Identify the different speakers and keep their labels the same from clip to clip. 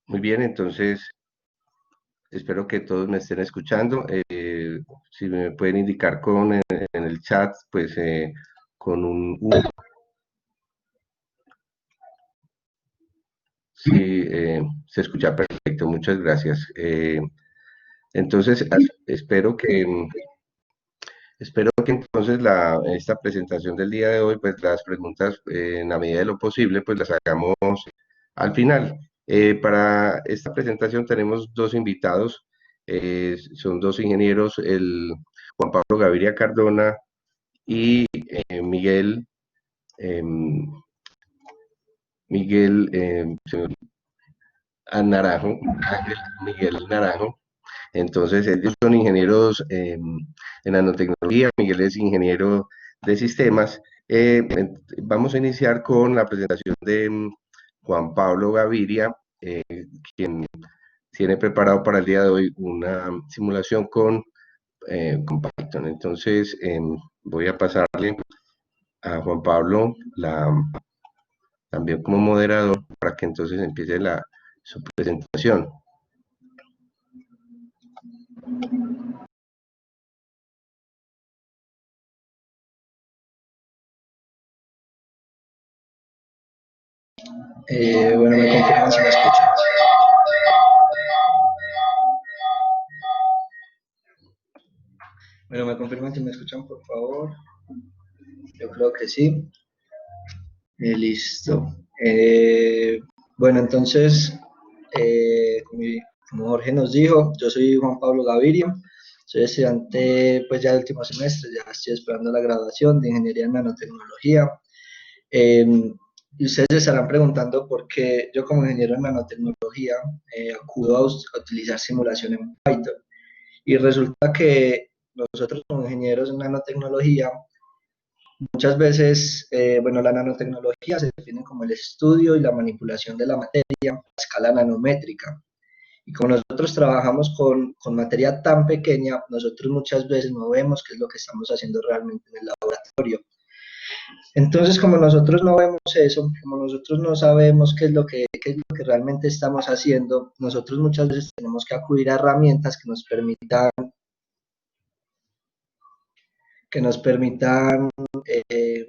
Speaker 1: Muy bien, entonces espero que todos me estén escuchando. Si me pueden indicar en el chat, pues con un 1, si se escucha perfecto. Muchas gracias. Entonces, espero que entonces esta presentación del día de hoy, pues las preguntas en la medida de lo posible, pues las hagamos al final. Para esta presentación tenemos dos invitados, son dos ingenieros, el Juan Pablo Gaviria Cardona y Miguel, Miguel Naranjo, Miguel Naranjo. Entonces, ellos son ingenieros en nanotecnología, Miguel es ingeniero de sistemas. Vamos a iniciar con la presentación de Juan Pablo Gaviria, quien tiene preparado para el día de hoy una simulación con Python. Entonces, voy a pasarle a Juan Pablo también como moderador para que entonces empiece su presentación.
Speaker 2: Bueno, me confirman si me escuchan. Bueno, me confirman si me escuchan, por favor. Yo creo que sí. Listo. Bueno, entonces, como Jorge nos dijo, yo soy Juan Pablo Gaviria, soy estudiante pues ya del último semestre, ya estoy esperando la graduación de Ingeniería en Nanotecnología. Eh, y ustedes se estarán preguntando por qué yo como ingeniero en nanotecnología acudo a utilizar simulación en Python. Y resulta que nosotros como ingenieros en nanotecnología, muchas veces, bueno, la nanotecnología se define como el estudio y la manipulación de la materia a escala nanométrica. Y como nosotros trabajamos con materia tan pequeña, nosotros muchas veces no vemos qué es lo que estamos haciendo realmente en el laboratorio. Entonces, como nosotros no vemos eso, como nosotros no sabemos qué es lo que realmente estamos haciendo, nosotros muchas veces tenemos que acudir a herramientas que nos permitan eh,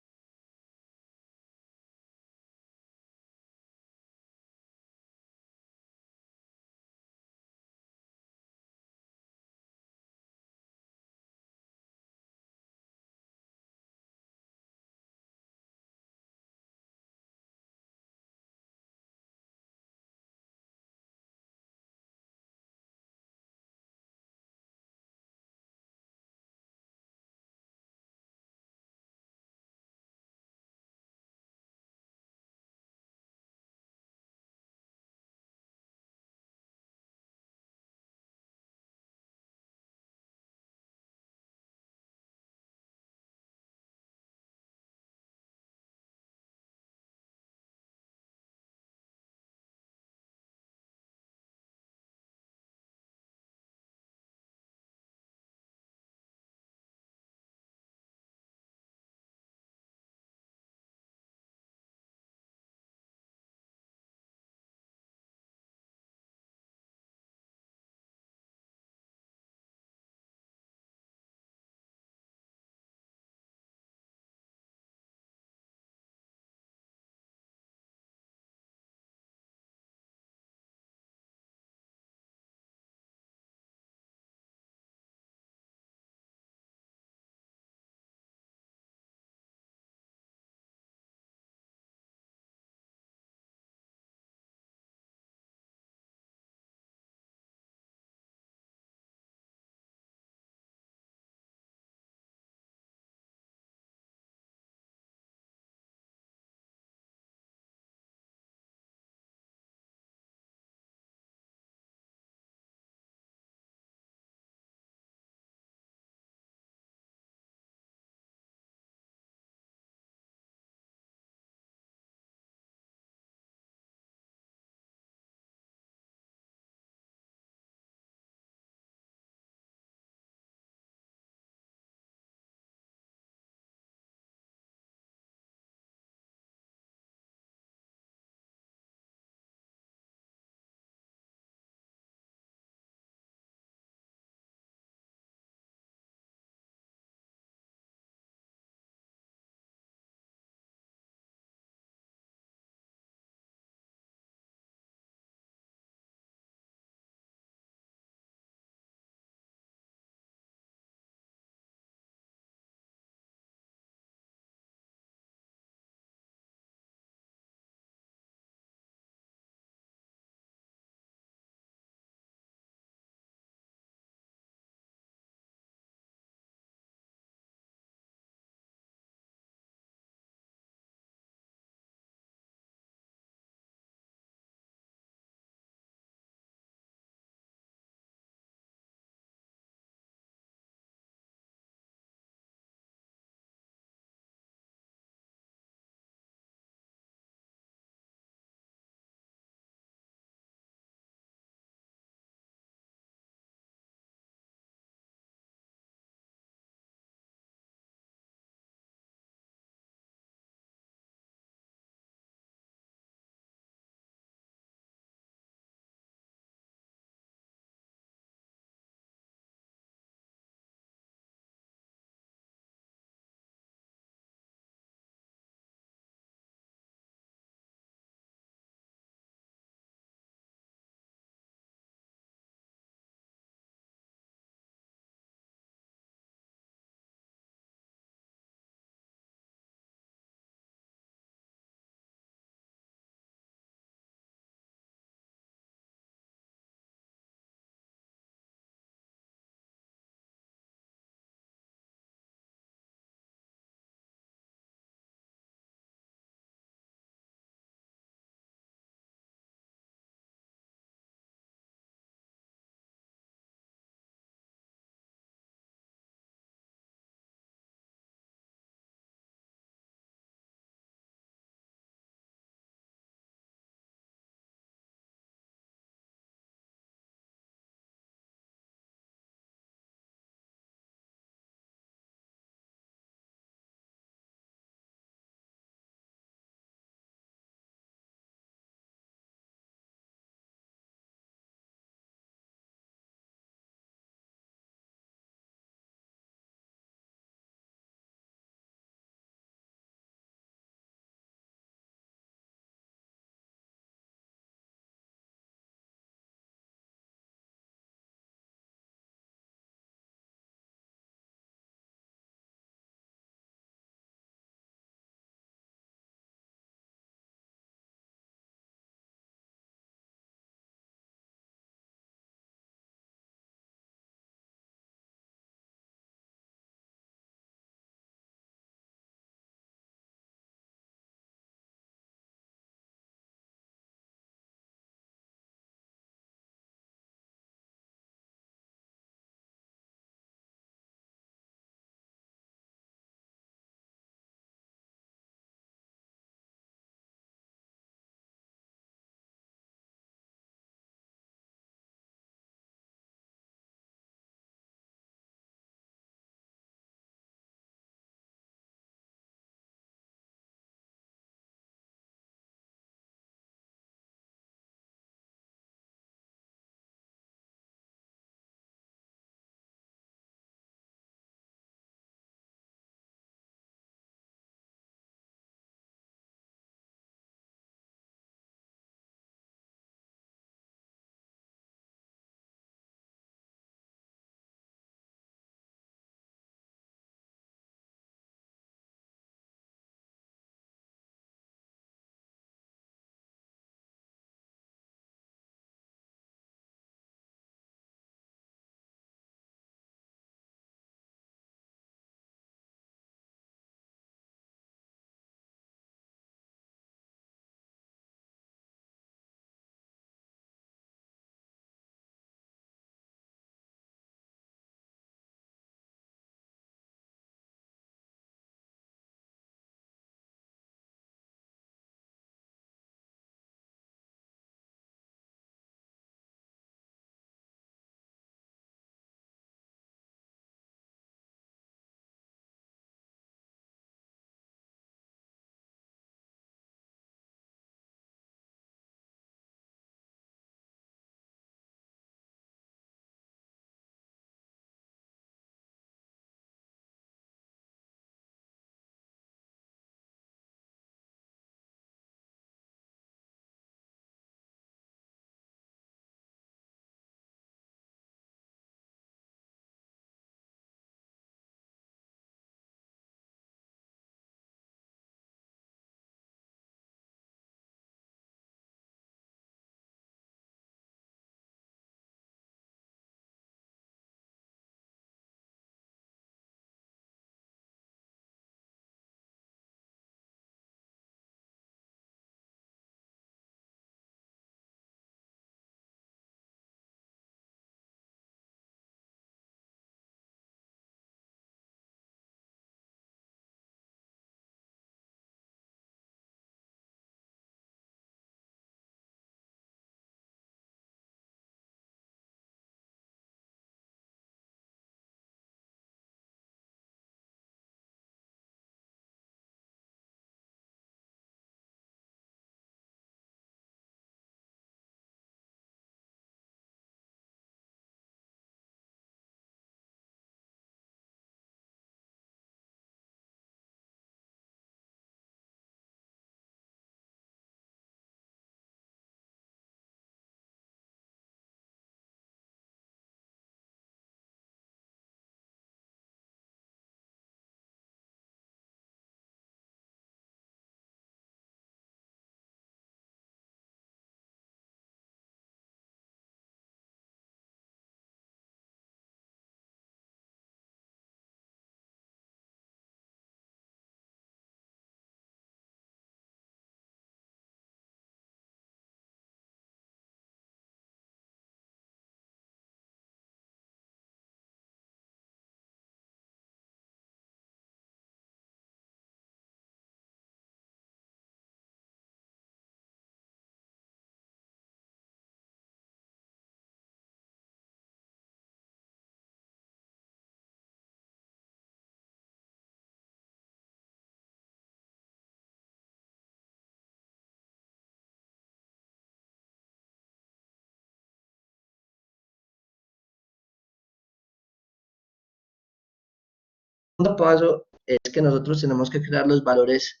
Speaker 2: segundo paso es que nosotros tenemos que crear los valores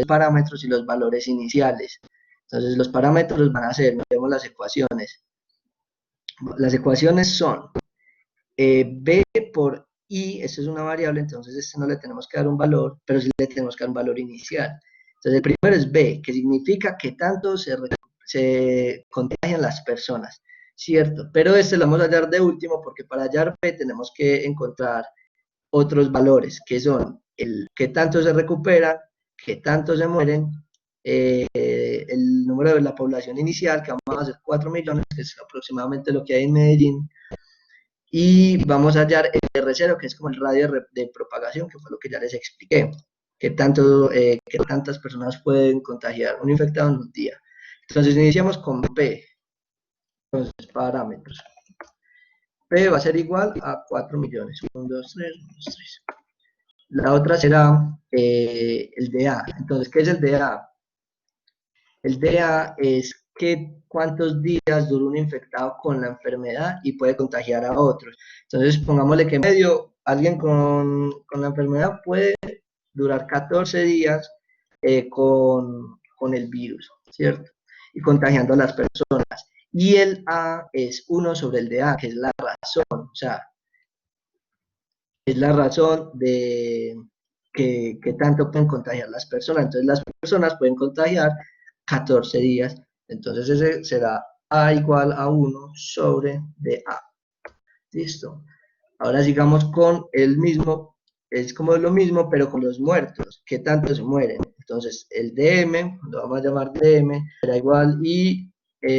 Speaker 2: parámetros y los valores iniciales. Entonces los parámetros van a ser, vemos las ecuaciones. Las ecuaciones son b por i, esto es una variable, entonces este no le tenemos que dar un valor, pero sí le tenemos que dar un valor inicial. Entonces el primero es b, que significa que tanto se contagian las personas, ¿cierto? Pero este lo vamos a hallar de último porque para hallar b tenemos que encontrar otros valores, que son el que tanto se recuperan, que tanto se mueren, el número de la población inicial, que vamos a hacer 4 millones, que es aproximadamente lo que hay en Medellín, y vamos a hallar el R0, que es como el radio de propagación, que fue lo que ya les expliqué, que tantas personas pueden contagiar un infectado en un día. Entonces iniciamos con P, entonces parámetros. P va a ser igual a 4 millones, 1, 2, 3, 1, 2, 3. La otra será el DA. Entonces, ¿qué es el DA? El DA es cuántos días dura un infectado con la enfermedad y puede contagiar a otros. Entonces, pongámosle que en medio alguien con la enfermedad puede durar 14 días con el virus, ¿cierto? Y contagiando a las personas. Y el A es 1 sobre el DA, que es la razón, o sea, es la razón de que tanto pueden contagiar las personas. Entonces, las personas pueden contagiar 14 días. Entonces, ese será A igual a 1 sobre DA. Listo. Ahora sigamos con el mismo, es como lo mismo, pero con los muertos, que tanto se mueren. Entonces, el DM, lo vamos a llamar DM, será igual y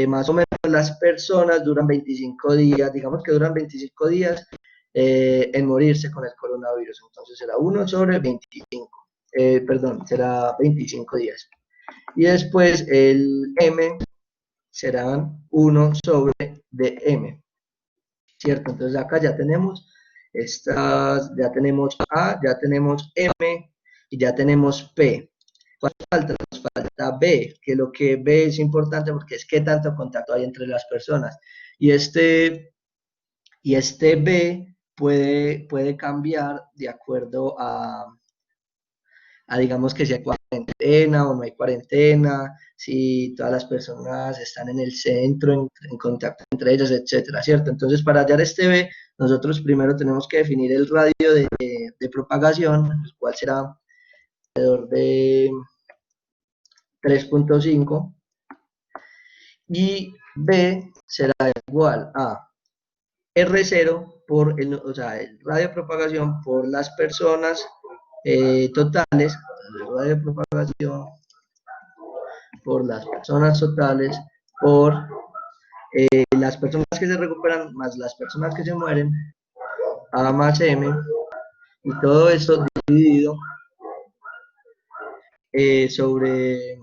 Speaker 2: más o menos las personas duran 25 días, digamos que duran 25 días en morirse con el coronavirus. Entonces, será 1 sobre 25, perdón, será 25 días. Y después el M serán 1 sobre DM. ¿Cierto? Entonces acá ya tenemos ya tenemos A, ya tenemos M y ya tenemos P. ¿Cuál falta? Nos falta B, que lo que B es importante porque es qué tanto contacto hay entre las personas. Y este B puede cambiar de acuerdo a digamos que si hay cuarentena o no hay cuarentena, si todas las personas están en el centro, en contacto entre ellas, etcétera, ¿cierto? Entonces, para hallar este B, nosotros primero tenemos que definir el radio de propagación, el cual será alrededor de 3.5, y B será igual a R0 por o sea, el radio de propagación por las personas totales, el radio de propagación por las personas totales, por las personas que se recuperan más las personas que se mueren, A más M, y todo esto dividido sobre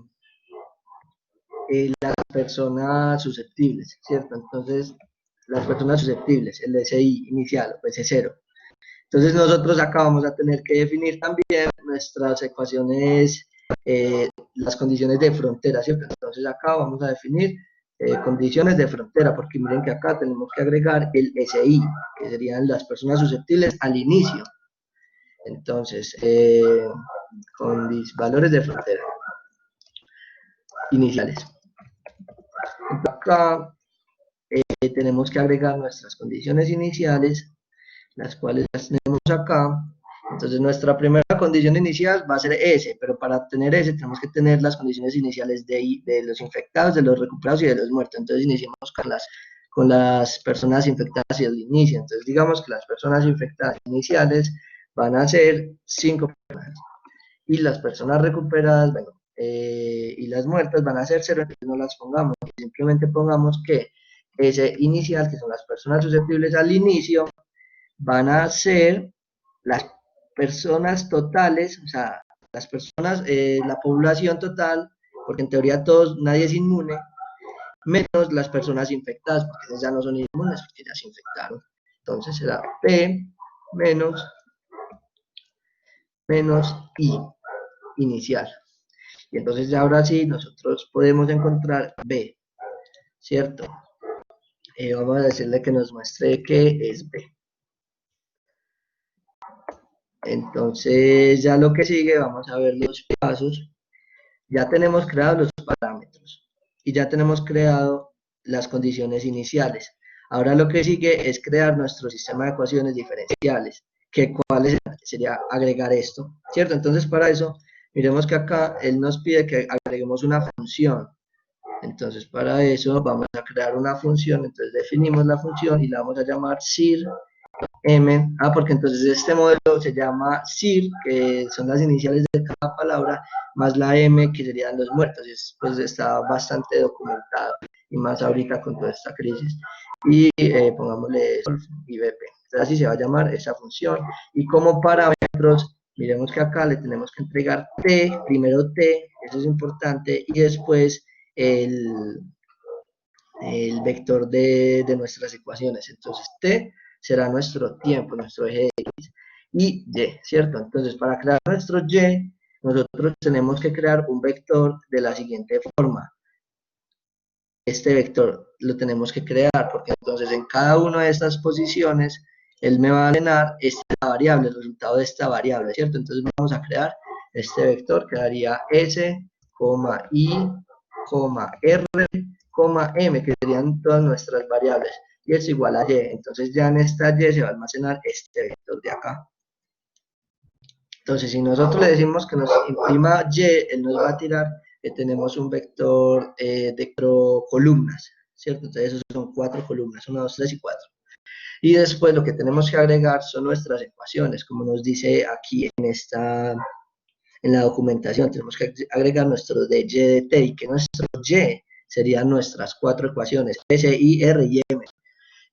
Speaker 2: las personas susceptibles, ¿cierto? Entonces, las personas susceptibles, el SI inicial, pues es 0. Entonces, nosotros acá vamos a tener que definir también nuestras ecuaciones, las condiciones de frontera, ¿cierto? Entonces, acá vamos a definir condiciones de frontera, porque miren que acá tenemos que agregar el SI, que serían las personas susceptibles al inicio. Entonces, con valores de frontera iniciales. Acá tenemos que agregar nuestras condiciones iniciales, las cuales las tenemos acá. Entonces nuestra primera condición inicial va a ser S, pero para tener S tenemos que tener las condiciones iniciales de los infectados, de los recuperados y de los muertos. Entonces iniciamos con las personas infectadas y el inicio. Entonces digamos que las personas infectadas iniciales van a ser 5 personas y las personas recuperadas, bueno, y las muertas van a ser 0, entonces no las pongamos, simplemente pongamos que ese inicial, que son las personas susceptibles al inicio, van a ser las personas totales, o sea, las personas, la población total, porque en teoría nadie es inmune, menos las personas infectadas, porque ya no son inmunes, porque ya se infectaron. Entonces será P menos I inicial. Y entonces ya ahora sí nosotros podemos encontrar B, ¿cierto? Vamos a decirle que nos muestre que es B. Entonces ya lo que sigue, vamos a ver los pasos. Ya tenemos creados los parámetros y ya tenemos creado las condiciones iniciales. Ahora lo que sigue es crear nuestro sistema de ecuaciones diferenciales, que cuál sería agregar esto, ¿cierto? Entonces para eso, miremos que acá él nos pide que agreguemos una función. Entonces para eso vamos a crear una función, entonces definimos la función y la vamos a llamar sir M, porque entonces este modelo se llama SIR, que son las iniciales de cada palabra, más la M, que serían los muertos, y pues está bastante documentado, y más ahorita con toda esta crisis. Y pongámosle solf y BP. Entonces así se va a llamar esa función. Y como parámetros, miremos que acá le tenemos que entregar T, primero T, eso es importante, y después el vector de nuestras ecuaciones. Entonces, T será nuestro tiempo, nuestro eje X, y Y, ¿cierto? Entonces, para crear nuestro Y, nosotros tenemos que crear un vector de la siguiente forma. Este vector lo tenemos que crear, porque entonces en cada una de estas posiciones, él me va a llenar esta variable, el resultado de esta variable, ¿cierto? Entonces vamos a crear este vector que daría S, I, R, M, que serían todas nuestras variables, y es igual a Y. Entonces ya en esta Y se va a almacenar este vector de acá. Entonces si nosotros le decimos que nos imprima Y, él nos va a tirar que tenemos un vector de columnas, ¿cierto? Entonces esos son 4 columnas, 1, 2, 3 y 4. Y después lo que tenemos que agregar son nuestras ecuaciones, como nos dice aquí en la documentación, tenemos que agregar nuestro de Y de T, y que nuestro Y serían nuestras 4 ecuaciones, S, I, R y M.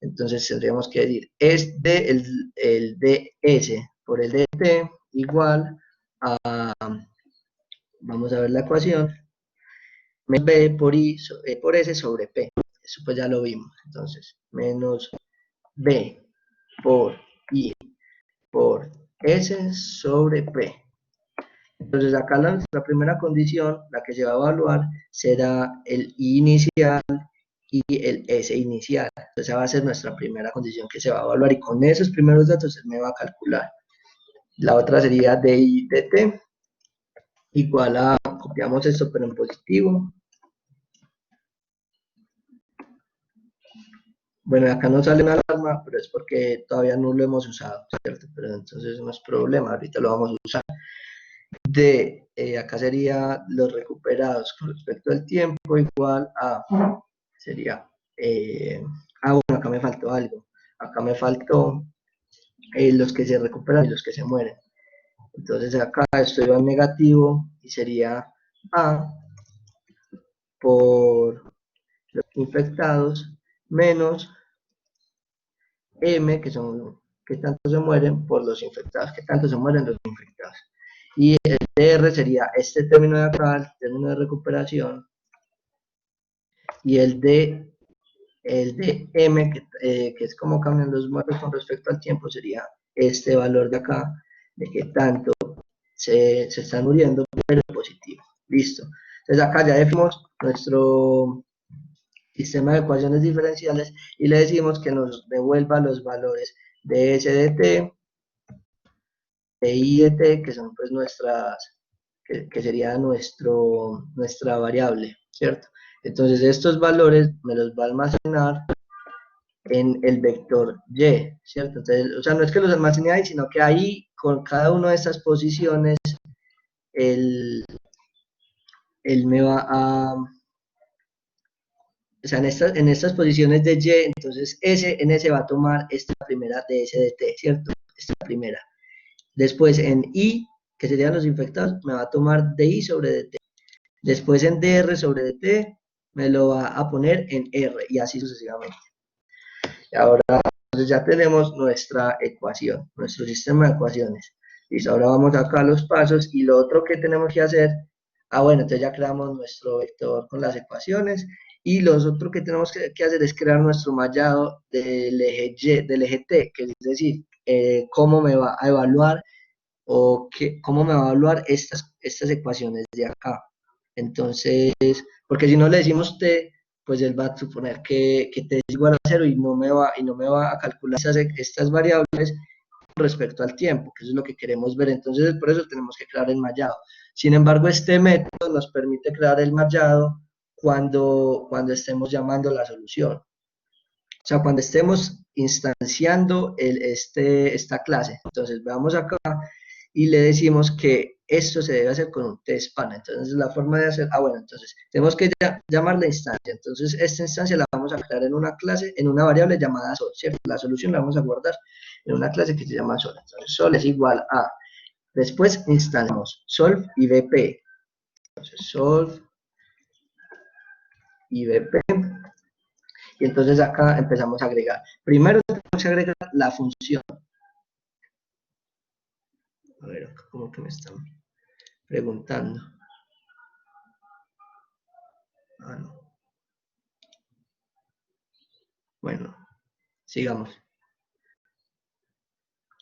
Speaker 2: Entonces tendríamos que decir, es de el ds por el dt igual a, vamos a ver la ecuación, b por i por s sobre p. Eso pues ya lo vimos. Entonces, menos b por i por s sobre p. Entonces acá la primera condición, la que se va a evaluar, será el i inicial y el S inicial. Entonces esa va a ser nuestra primera condición que se va a evaluar, y con esos primeros datos él me va a calcular. La otra sería DI dt igual a, copiamos esto pero en positivo. Bueno, acá no sale una alarma, pero es porque todavía no lo hemos usado, ¿cierto? Pero entonces no es problema, ahorita lo vamos a usar. Acá sería los recuperados con respecto al tiempo igual a, sería, bueno, acá me faltó algo, acá me faltó los que se recuperan y los que se mueren. Entonces acá esto iba en negativo y sería A por los infectados menos M, que son que tanto se mueren, por los infectados, que tanto se mueren los infectados. Y el DR sería este término de acá, el término de recuperación, y el de M, que es como cambian los muertos con respecto al tiempo, sería este valor de acá, de que tanto se están muriendo, pero positivo. Listo. Entonces acá ya definimos nuestro sistema de ecuaciones diferenciales y le decimos que nos devuelva los valores de S de t, de I de t, que son pues que sería nuestra variable, ¿cierto? Entonces estos valores me los va a almacenar en el vector Y, ¿cierto? Entonces, o sea, no es que los almacene ahí, sino que ahí, con cada una de estas posiciones, él me va a, o sea, en estas posiciones de Y, entonces en S va a tomar esta primera de S de T, ¿cierto? Esta primera. Después en I, que serían los infectados, me va a tomar DI sobre DT. Después en DR sobre DT, me lo va a poner en R, y así sucesivamente. Y ahora, entonces ya tenemos nuestra ecuación, nuestro sistema de ecuaciones. Listo, ahora vamos acá a los pasos, y lo otro que tenemos que hacer, bueno, entonces ya creamos nuestro vector con las ecuaciones, y lo otro que tenemos que hacer es crear nuestro mallado del eje Y, del eje T, que es decir, cómo me va a evaluar cómo me va a evaluar estas ecuaciones de acá. Entonces, porque si no le decimos T, pues él va a suponer que T es igual a 0 y no me va a calcular estas variables respecto al tiempo, que eso es lo que queremos ver. Entonces, por eso tenemos que crear el mallado. Sin embargo, este método nos permite crear el mallado cuando estemos llamando la solución. O sea, cuando estemos instanciando esta clase. Entonces, veamos acá y le decimos que esto se debe hacer con un test-pan. Entonces, la forma de hacer, bueno, entonces, tenemos que llamar la instancia. Entonces, esta instancia la vamos a crear en una clase, en una variable llamada sol, ¿cierto? La solución la vamos a guardar en una clase que se llama sol. Entonces, sol es igual a, después instanciamos solve y bp. Entonces, solve y bp. Y entonces acá empezamos a agregar. Primero tenemos que agregar la función. A ver, acá como que me están preguntando. No. Bueno, sigamos.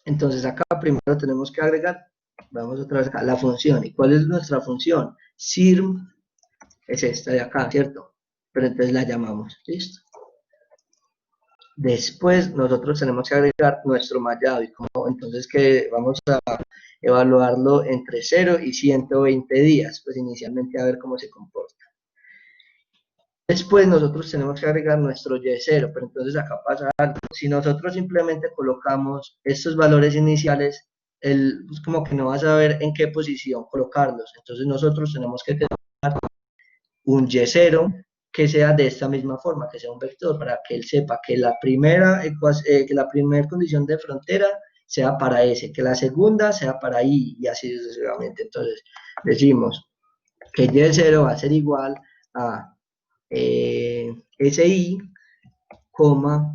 Speaker 2: Entonces acá primero tenemos que agregar, vamos otra vez acá, la función. ¿Y cuál es nuestra función? Sirm es esta de acá, ¿cierto? Pero entonces la llamamos, ¿listo? Después nosotros tenemos que agregar nuestro mallado y como entonces que vamos a evaluarlo entre 0 y 120 días, pues inicialmente a ver cómo se comporta. Después nosotros tenemos que agregar nuestro Y0, pero entonces acá pasa algo. Si nosotros simplemente colocamos estos valores iniciales, pues como que no va a saber en qué posición colocarlos. Entonces nosotros tenemos que crear un Y0 que sea de esta misma forma, que sea un vector, para que él sepa que la primera condición de frontera sea para S, que la segunda sea para I, y así sucesivamente. Entonces decimos que Y0 va a ser igual a SI, o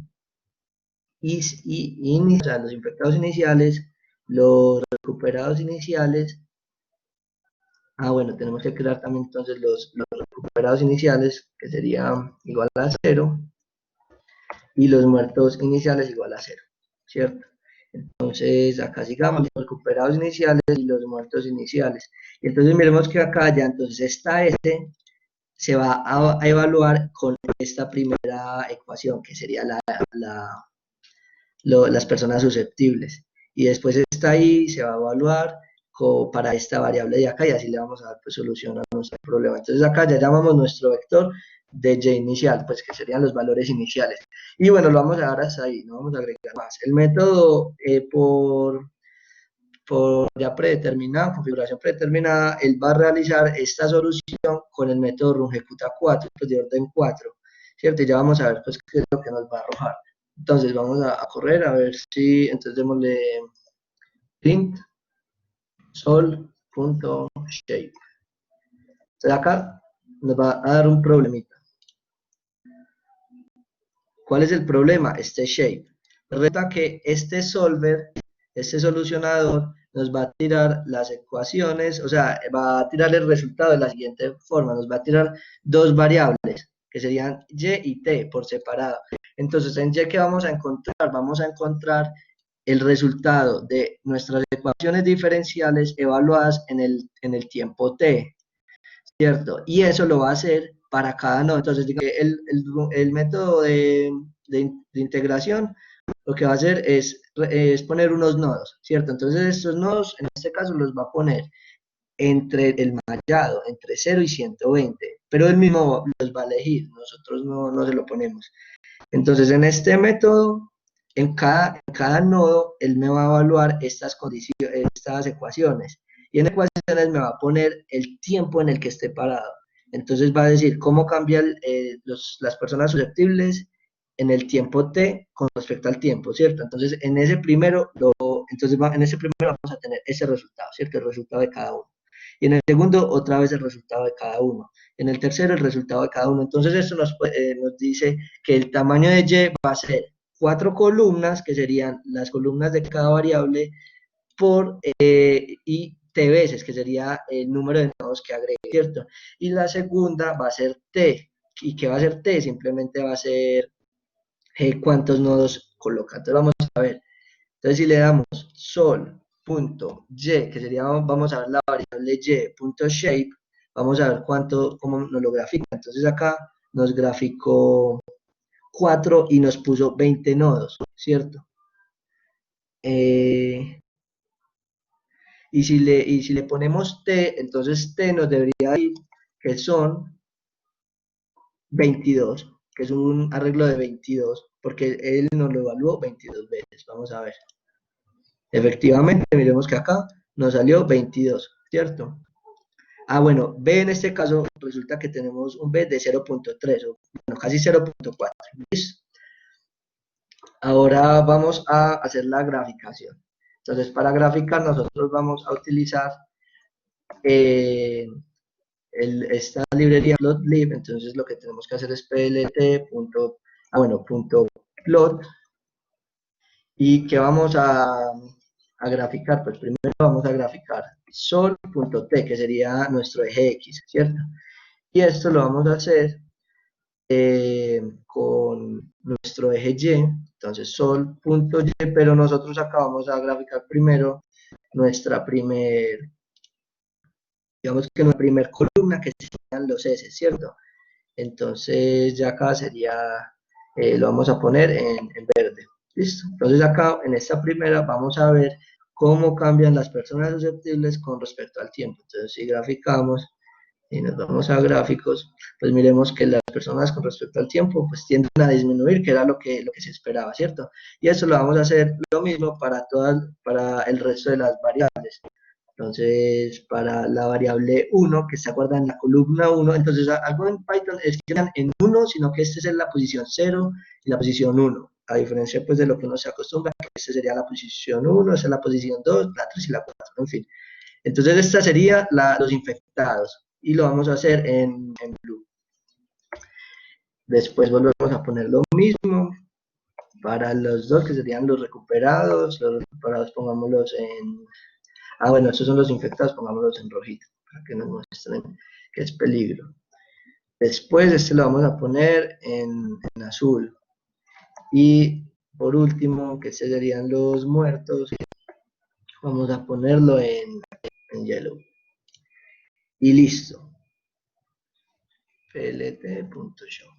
Speaker 2: sea, los infectados iniciales, los recuperados iniciales. Bueno, tenemos que crear también entonces los recuperados iniciales, que serían igual a 0, y los muertos iniciales igual a 0, ¿cierto? Entonces, acá sigamos los recuperados iniciales y los muertos iniciales. Y entonces miremos que acá ya, entonces esta S se va a evaluar con esta primera ecuación, que sería las personas susceptibles. Y después esta I se va a evaluar para esta variable de acá y así le vamos a dar pues, solución a nuestro problema. Entonces acá ya llamamos nuestro vector de Y inicial, pues que serían los valores iniciales. Y bueno, lo vamos a dar hasta ahí, no vamos a agregar más. El método por ya predeterminado, configuración predeterminada, él va a realizar esta solución con el método rungecuta4, pues de orden 4, ¿cierto? Y ya vamos a ver pues qué es lo que nos va a arrojar. Entonces vamos a correr a ver si, entonces démosle print sol.shape. Entonces acá nos va a dar un problemita. ¿Cuál es el problema? Este shape. Resulta que este solver, este solucionador, nos va a tirar las ecuaciones, o sea, va a tirar el resultado de la siguiente forma, nos va a tirar dos variables, que serían y y t por separado. Entonces, en y, ¿qué vamos a encontrar? Vamos a encontrar el resultado de nuestras ecuaciones diferenciales evaluadas en el tiempo t, ¿cierto? Y eso lo va a hacer para cada nodo. Entonces, digamos, el método de integración lo que va a hacer es poner unos nodos, ¿cierto? Entonces estos nodos, en este caso, los va a poner entre el mallado, entre 0 y 120, pero él mismo los va a elegir, nosotros no se lo ponemos. Entonces en este método, en cada nodo, él me va a evaluar estas condiciones, estas ecuaciones, y en ecuaciones me va a poner el tiempo en el que esté parado. Entonces va a decir cómo cambian las personas susceptibles en el tiempo t con respecto al tiempo, ¿cierto? Entonces, en ese primero, vamos a tener ese resultado, ¿cierto? El resultado de cada uno. Y en el segundo, otra vez el resultado de cada uno. En el tercero, el resultado de cada uno. Entonces, esto nos dice que el tamaño de y va a ser 4 columnas, que serían las columnas de cada variable, y t veces, que sería el número de nodos que agregue, ¿cierto? Y la segunda va a ser t. ¿Y qué va a ser t? Simplemente va a ser cuántos nodos coloca. Entonces vamos a ver. Entonces si le damos sol.y, que sería, vamos a ver la variable y.shape, vamos a ver cómo nos lo grafica. Entonces acá nos graficó 4 y nos puso 20 nodos, ¿cierto? Y si le ponemos t, entonces t nos debería ir que son 22, que es un arreglo de 22, porque él nos lo evaluó 22 veces. Vamos a ver. Efectivamente, miremos que acá nos salió 22, ¿cierto? Ah, bueno, B en este caso resulta que tenemos un B de 0.3, o bueno, casi 0.4. ¿Listo? Ahora vamos a hacer la graficación. Entonces, para graficar nosotros vamos a utilizar eh, esta librería plotlib. Entonces lo que tenemos que hacer es punto plot. ¿Y qué vamos a graficar? Pues primero vamos a graficar sol.t, que sería nuestro eje X, ¿cierto? Y esto lo vamos a hacer con nuestro eje Y, entonces sol.y, pero nosotros acá vamos a graficar primero nuestra digamos que nuestra primer columna, que serían los S, ¿cierto? Entonces ya acá sería, lo vamos a poner en verde, ¿listo? Entonces acá en esta primera vamos a ver cómo cambian las personas susceptibles con respecto al tiempo. Entonces si graficamos y nos vamos a gráficos, pues miremos que las personas con respecto al tiempo pues tienden a disminuir, que era lo que se esperaba, ¿cierto? Y eso lo vamos a hacer lo mismo para el resto de las variables. Entonces, para la variable 1, que se acuerda en la columna 1, entonces algo en Python es que eran en 1, sino que este es en la posición 0 y la posición 1. A diferencia pues de lo que uno se acostumbra, que este sería la posición 1, esa es la posición 2, la 3 y la 4, en fin. Entonces esta sería los infectados y lo vamos a hacer en blue. Después volvemos a poner lo mismo para los dos que serían los recuperados pongámoslos en... Ah, bueno, estos son los infectados, pongámoslos en rojito, para que nos muestren que es peligro. Después este lo vamos a poner en azul. Y por último, que serían los muertos, vamos a ponerlo en yellow. Y listo. plt.show.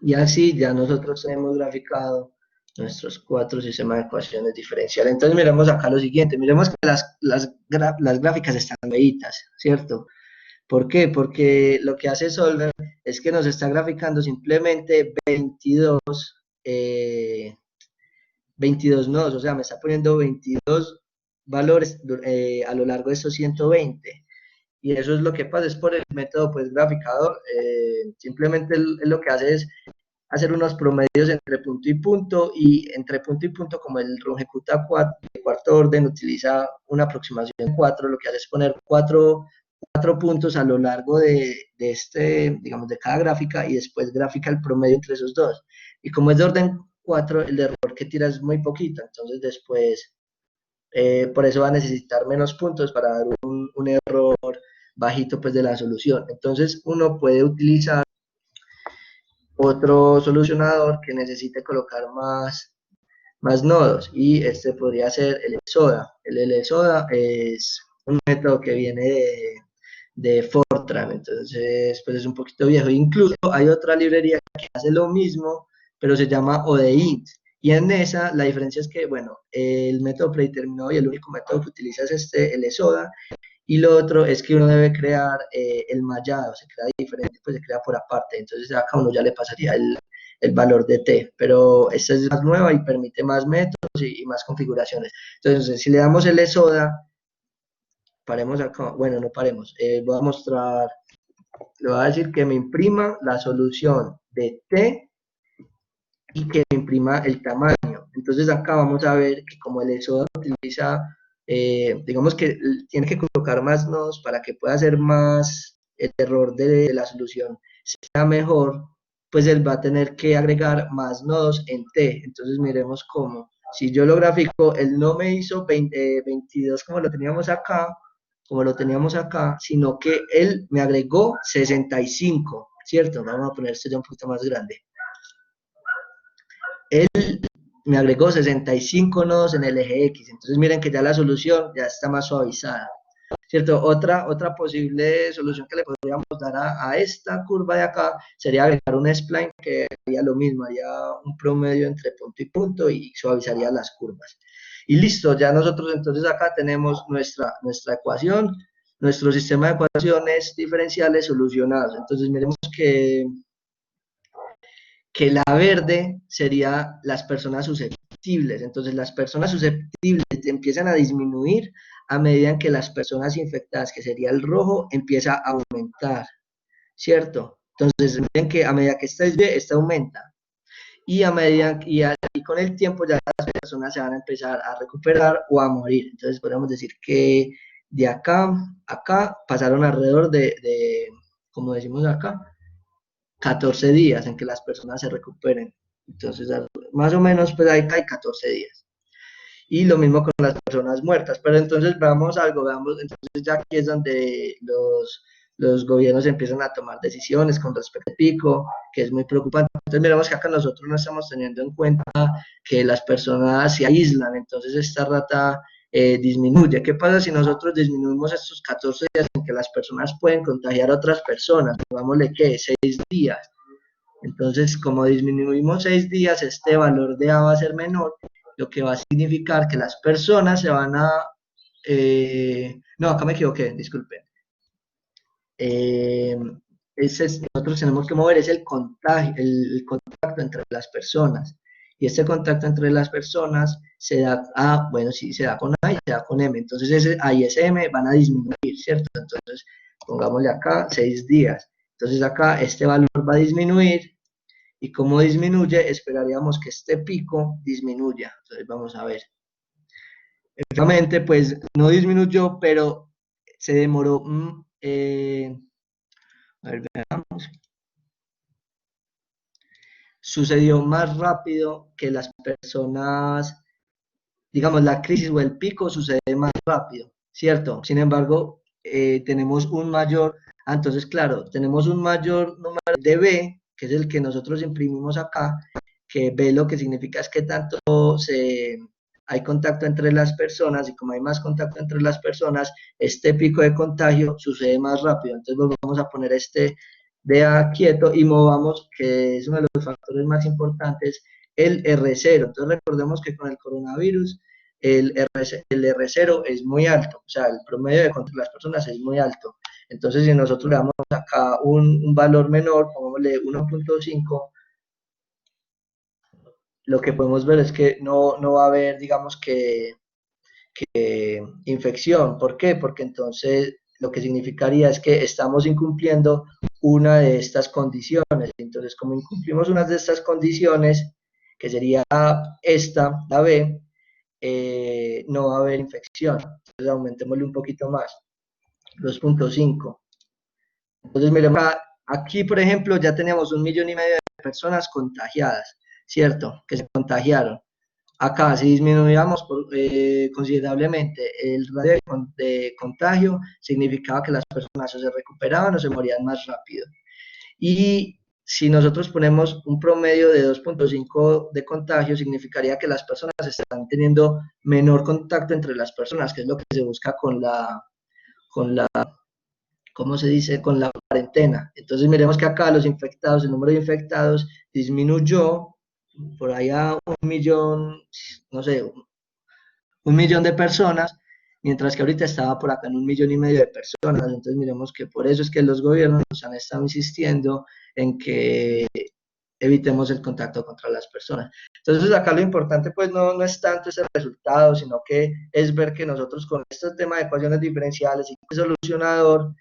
Speaker 2: Y así ya nosotros hemos graficado nuestros 4 sistemas de ecuaciones diferenciales. Entonces miremos acá lo siguiente, miremos que las gráficas están feitas, ¿cierto? ¿Por qué? Porque lo que hace Solver es que nos está graficando simplemente 22 nodos, o sea, me está poniendo 22 valores a lo largo de estos 120. Y eso es lo que pasa, es por el método pues graficador. Simplemente él lo que hace es hacer unos promedios y entre punto y punto, como el ejecuta de cuarto orden, utiliza una aproximación de 4, lo que hace es poner 4 puntos a lo largo de digamos, de cada gráfica, y después gráfica el promedio entre esos dos. Y como es de orden 4, el error que tira es muy poquito, entonces después, por eso va a necesitar menos puntos para dar un error bajito pues de la solución. Entonces uno puede utilizar otro solucionador que necesite colocar más nodos, y este podría ser el ESODA. El ESODA es un método que viene de Fortran, entonces pues es un poquito viejo. Incluso hay otra librería que hace lo mismo, pero se llama ODEINT, y en esa la diferencia es que, bueno, el método predeterminado y el único método que utiliza es el ESODA, y lo otro es que uno debe crear el mallado, se crea diferente, pues se crea por aparte, entonces acá uno ya le pasaría el valor de t, pero esta es más nueva y permite más métodos y más configuraciones. Entonces, si le damos el ESODA, paremos acá, bueno, no paremos, voy a mostrar, le voy a decir que me imprima la solución de t y que me imprima el tamaño. Entonces acá vamos a ver que como el ESODA utiliza, digamos que tiene que colocar más nodos para que pueda hacer más, el error de la solución sea mejor, pues él va a tener que agregar más nodos en T. Entonces miremos cómo. Si yo lo grafico, él no me hizo 22 como lo teníamos acá, sino que él me agregó 65, ¿cierto? Vamos a poner esto ya un poquito más grande. Él me agregó 65 nodos en el eje X, entonces miren que ya la solución ya está más suavizada. ¿cierto? Otra posible solución que le podríamos dar a esta curva de acá sería agregar un spline que haría lo mismo, haría un promedio entre punto y punto y suavizaría las curvas. Y listo, ya nosotros entonces acá tenemos nuestra ecuación, nuestro sistema de ecuaciones diferenciales solucionados. Entonces miremos que la verde sería las personas susceptibles. Entonces las personas susceptibles empiezan a disminuir a medida que las personas infectadas, que sería el rojo, empieza a aumentar, ¿cierto? Entonces miren que a medida que esta disminuye, esta aumenta. Y con el tiempo ya las personas se van a empezar a recuperar o a morir. Entonces podemos decir que de acá a acá pasaron alrededor como decimos acá, 14 días en que las personas se recuperen. Entonces, más o menos, pues ahí hay 14 días. Y lo mismo con las personas muertas. Pero entonces veamos algo, entonces ya aquí es donde los gobiernos empiezan a tomar decisiones con respecto al pico, que es muy preocupante. Entonces miramos que acá nosotros no estamos teniendo en cuenta que las personas se aíslan, entonces esta rata disminuye. ¿Qué pasa si nosotros disminuimos estos 14 días en que las personas pueden contagiar a otras personas? Digámosle que 6 días. Entonces, como disminuimos 6 días, este valor de A va a ser menor, lo que va a significar que las personas se van a... no, acá me equivoqué, disculpen. Nosotros tenemos que mover es el contagio, el contacto entre las personas. Y este contacto entre las personas se da bueno, sí, se da con A y se da con M. Entonces ese A y ese M van a disminuir, ¿cierto? Entonces pongámosle acá 6 días. Entonces acá este valor va a disminuir y como disminuye, esperaríamos que este pico disminuya. Entonces vamos a ver. Efectivamente, pues no disminuyó, pero se demoró. A ver, veamos. Sucedió más rápido que las personas, digamos, la crisis o el pico sucede más rápido, ¿cierto? Sin embargo, tenemos un mayor, entonces, claro, tenemos un mayor número de B, que es el que nosotros imprimimos acá, que B lo que significa es que tanto hay contacto entre las personas y como hay más contacto entre las personas, este pico de contagio sucede más rápido. Entonces vamos a poner este DA quieto y movamos, que es uno de los factores más importantes, el R0. Entonces recordemos que con el coronavirus el R0 es muy alto, o sea, el promedio de contra las personas es muy alto. Entonces si nosotros le damos acá un valor menor, pongámosle 1.5, lo que podemos ver es que no va a haber, digamos que infección. ¿Por qué? Porque entonces lo que significaría es que estamos incumpliendo una de estas condiciones. Entonces, como incumplimos una de estas condiciones, que sería esta, la B, no va a haber infección. Entonces, aumentémosle un poquito más, 2.5. Entonces, miremos, aquí, por ejemplo, ya teníamos 1,5 millones de personas contagiadas, ¿cierto? Que se contagiaron. Acá, si disminuíamos considerablemente el radio de contagio, significaba que las personas o se recuperaban o se morían más rápido. Y si nosotros ponemos un promedio de 2.5 de contagio, significaría que las personas están teniendo menor contacto entre las personas, que es lo que se busca con la ¿cómo se dice? Con la cuarentena. Entonces miremos que acá los infectados, el número de infectados disminuyó por allá 1,000,000, no sé, 1,000,000 de personas, mientras que ahorita estaba por acá en 1,5 millones de personas. Entonces miremos que por eso es que los gobiernos han estado insistiendo en que evitemos el contacto contra las personas. Entonces acá lo importante pues no es tanto ese resultado, sino que es ver que nosotros con este tema de ecuaciones diferenciales y solucionador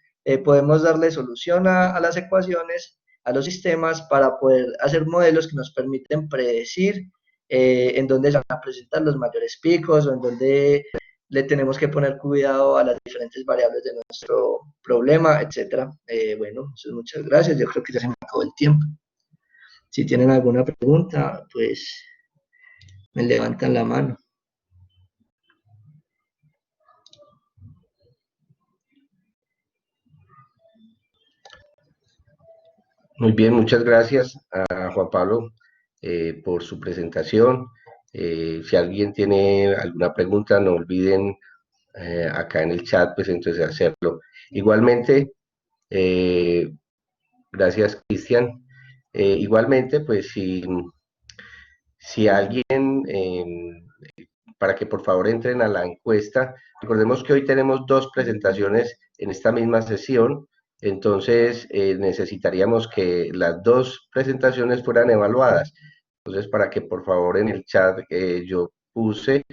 Speaker 2: podemos darle solución a las ecuaciones, a los sistemas, para poder hacer modelos que nos permiten predecir en dónde se van a presentar los mayores picos o en dónde le tenemos que poner cuidado a las diferentes variables de nuestro problema, etcétera. Bueno, muchas gracias. Yo creo que ya se me acabó el tiempo. Si tienen alguna pregunta, pues me levantan la mano.
Speaker 1: Muy bien, muchas gracias a Juan Pablo por su presentación. Si alguien tiene alguna pregunta, no olviden acá en el chat, pues entonces hacerlo. Igualmente, eh, gracias, Cristian. Igualmente, pues si alguien, para que por favor entren a la encuesta, recordemos que hoy tenemos dos presentaciones en esta misma sesión, entonces necesitaríamos que las dos presentaciones fueran evaluadas. Entonces, para que por favor en el chat el, yo puse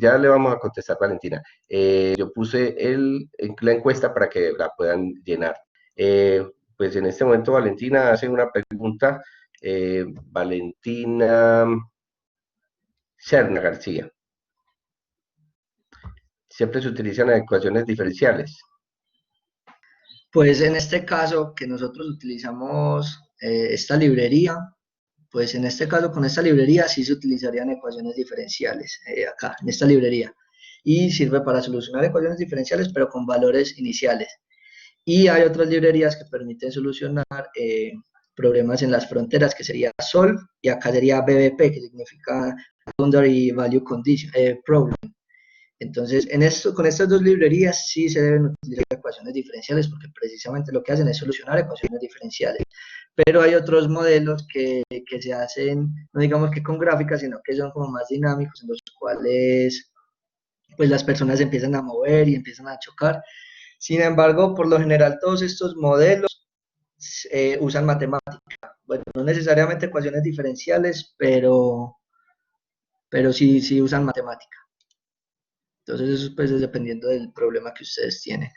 Speaker 1: ya le vamos a contestar, Valentina. Yo puse la encuesta para que la puedan llenar. Pues en este momento Valentina hace una pregunta. Valentina Serna García. Siempre se utilizan ecuaciones diferenciales.
Speaker 2: Pues en este caso que nosotros utilizamos esta librería, pues en este caso con esta librería sí se utilizarían ecuaciones diferenciales acá, en esta librería. Y sirve para solucionar ecuaciones diferenciales, pero con valores iniciales. Y hay otras librerías que permiten solucionar problemas en las fronteras, que sería SOLVE, y acá sería BBP, que significa Boundary Value Condition, Problem. Entonces, con estas dos librerías sí se deben utilizar ecuaciones diferenciales, porque precisamente lo que hacen es solucionar ecuaciones diferenciales. Pero hay otros modelos que se hacen, no digamos que con gráficas, sino que son como más dinámicos, en los cuales pues las personas se empiezan a mover y empiezan a chocar. Sin embargo, por lo general, todos estos modelos usan matemática. Bueno, no necesariamente ecuaciones diferenciales, pero sí usan matemática. Entonces, eso pues es dependiendo del problema que ustedes tienen.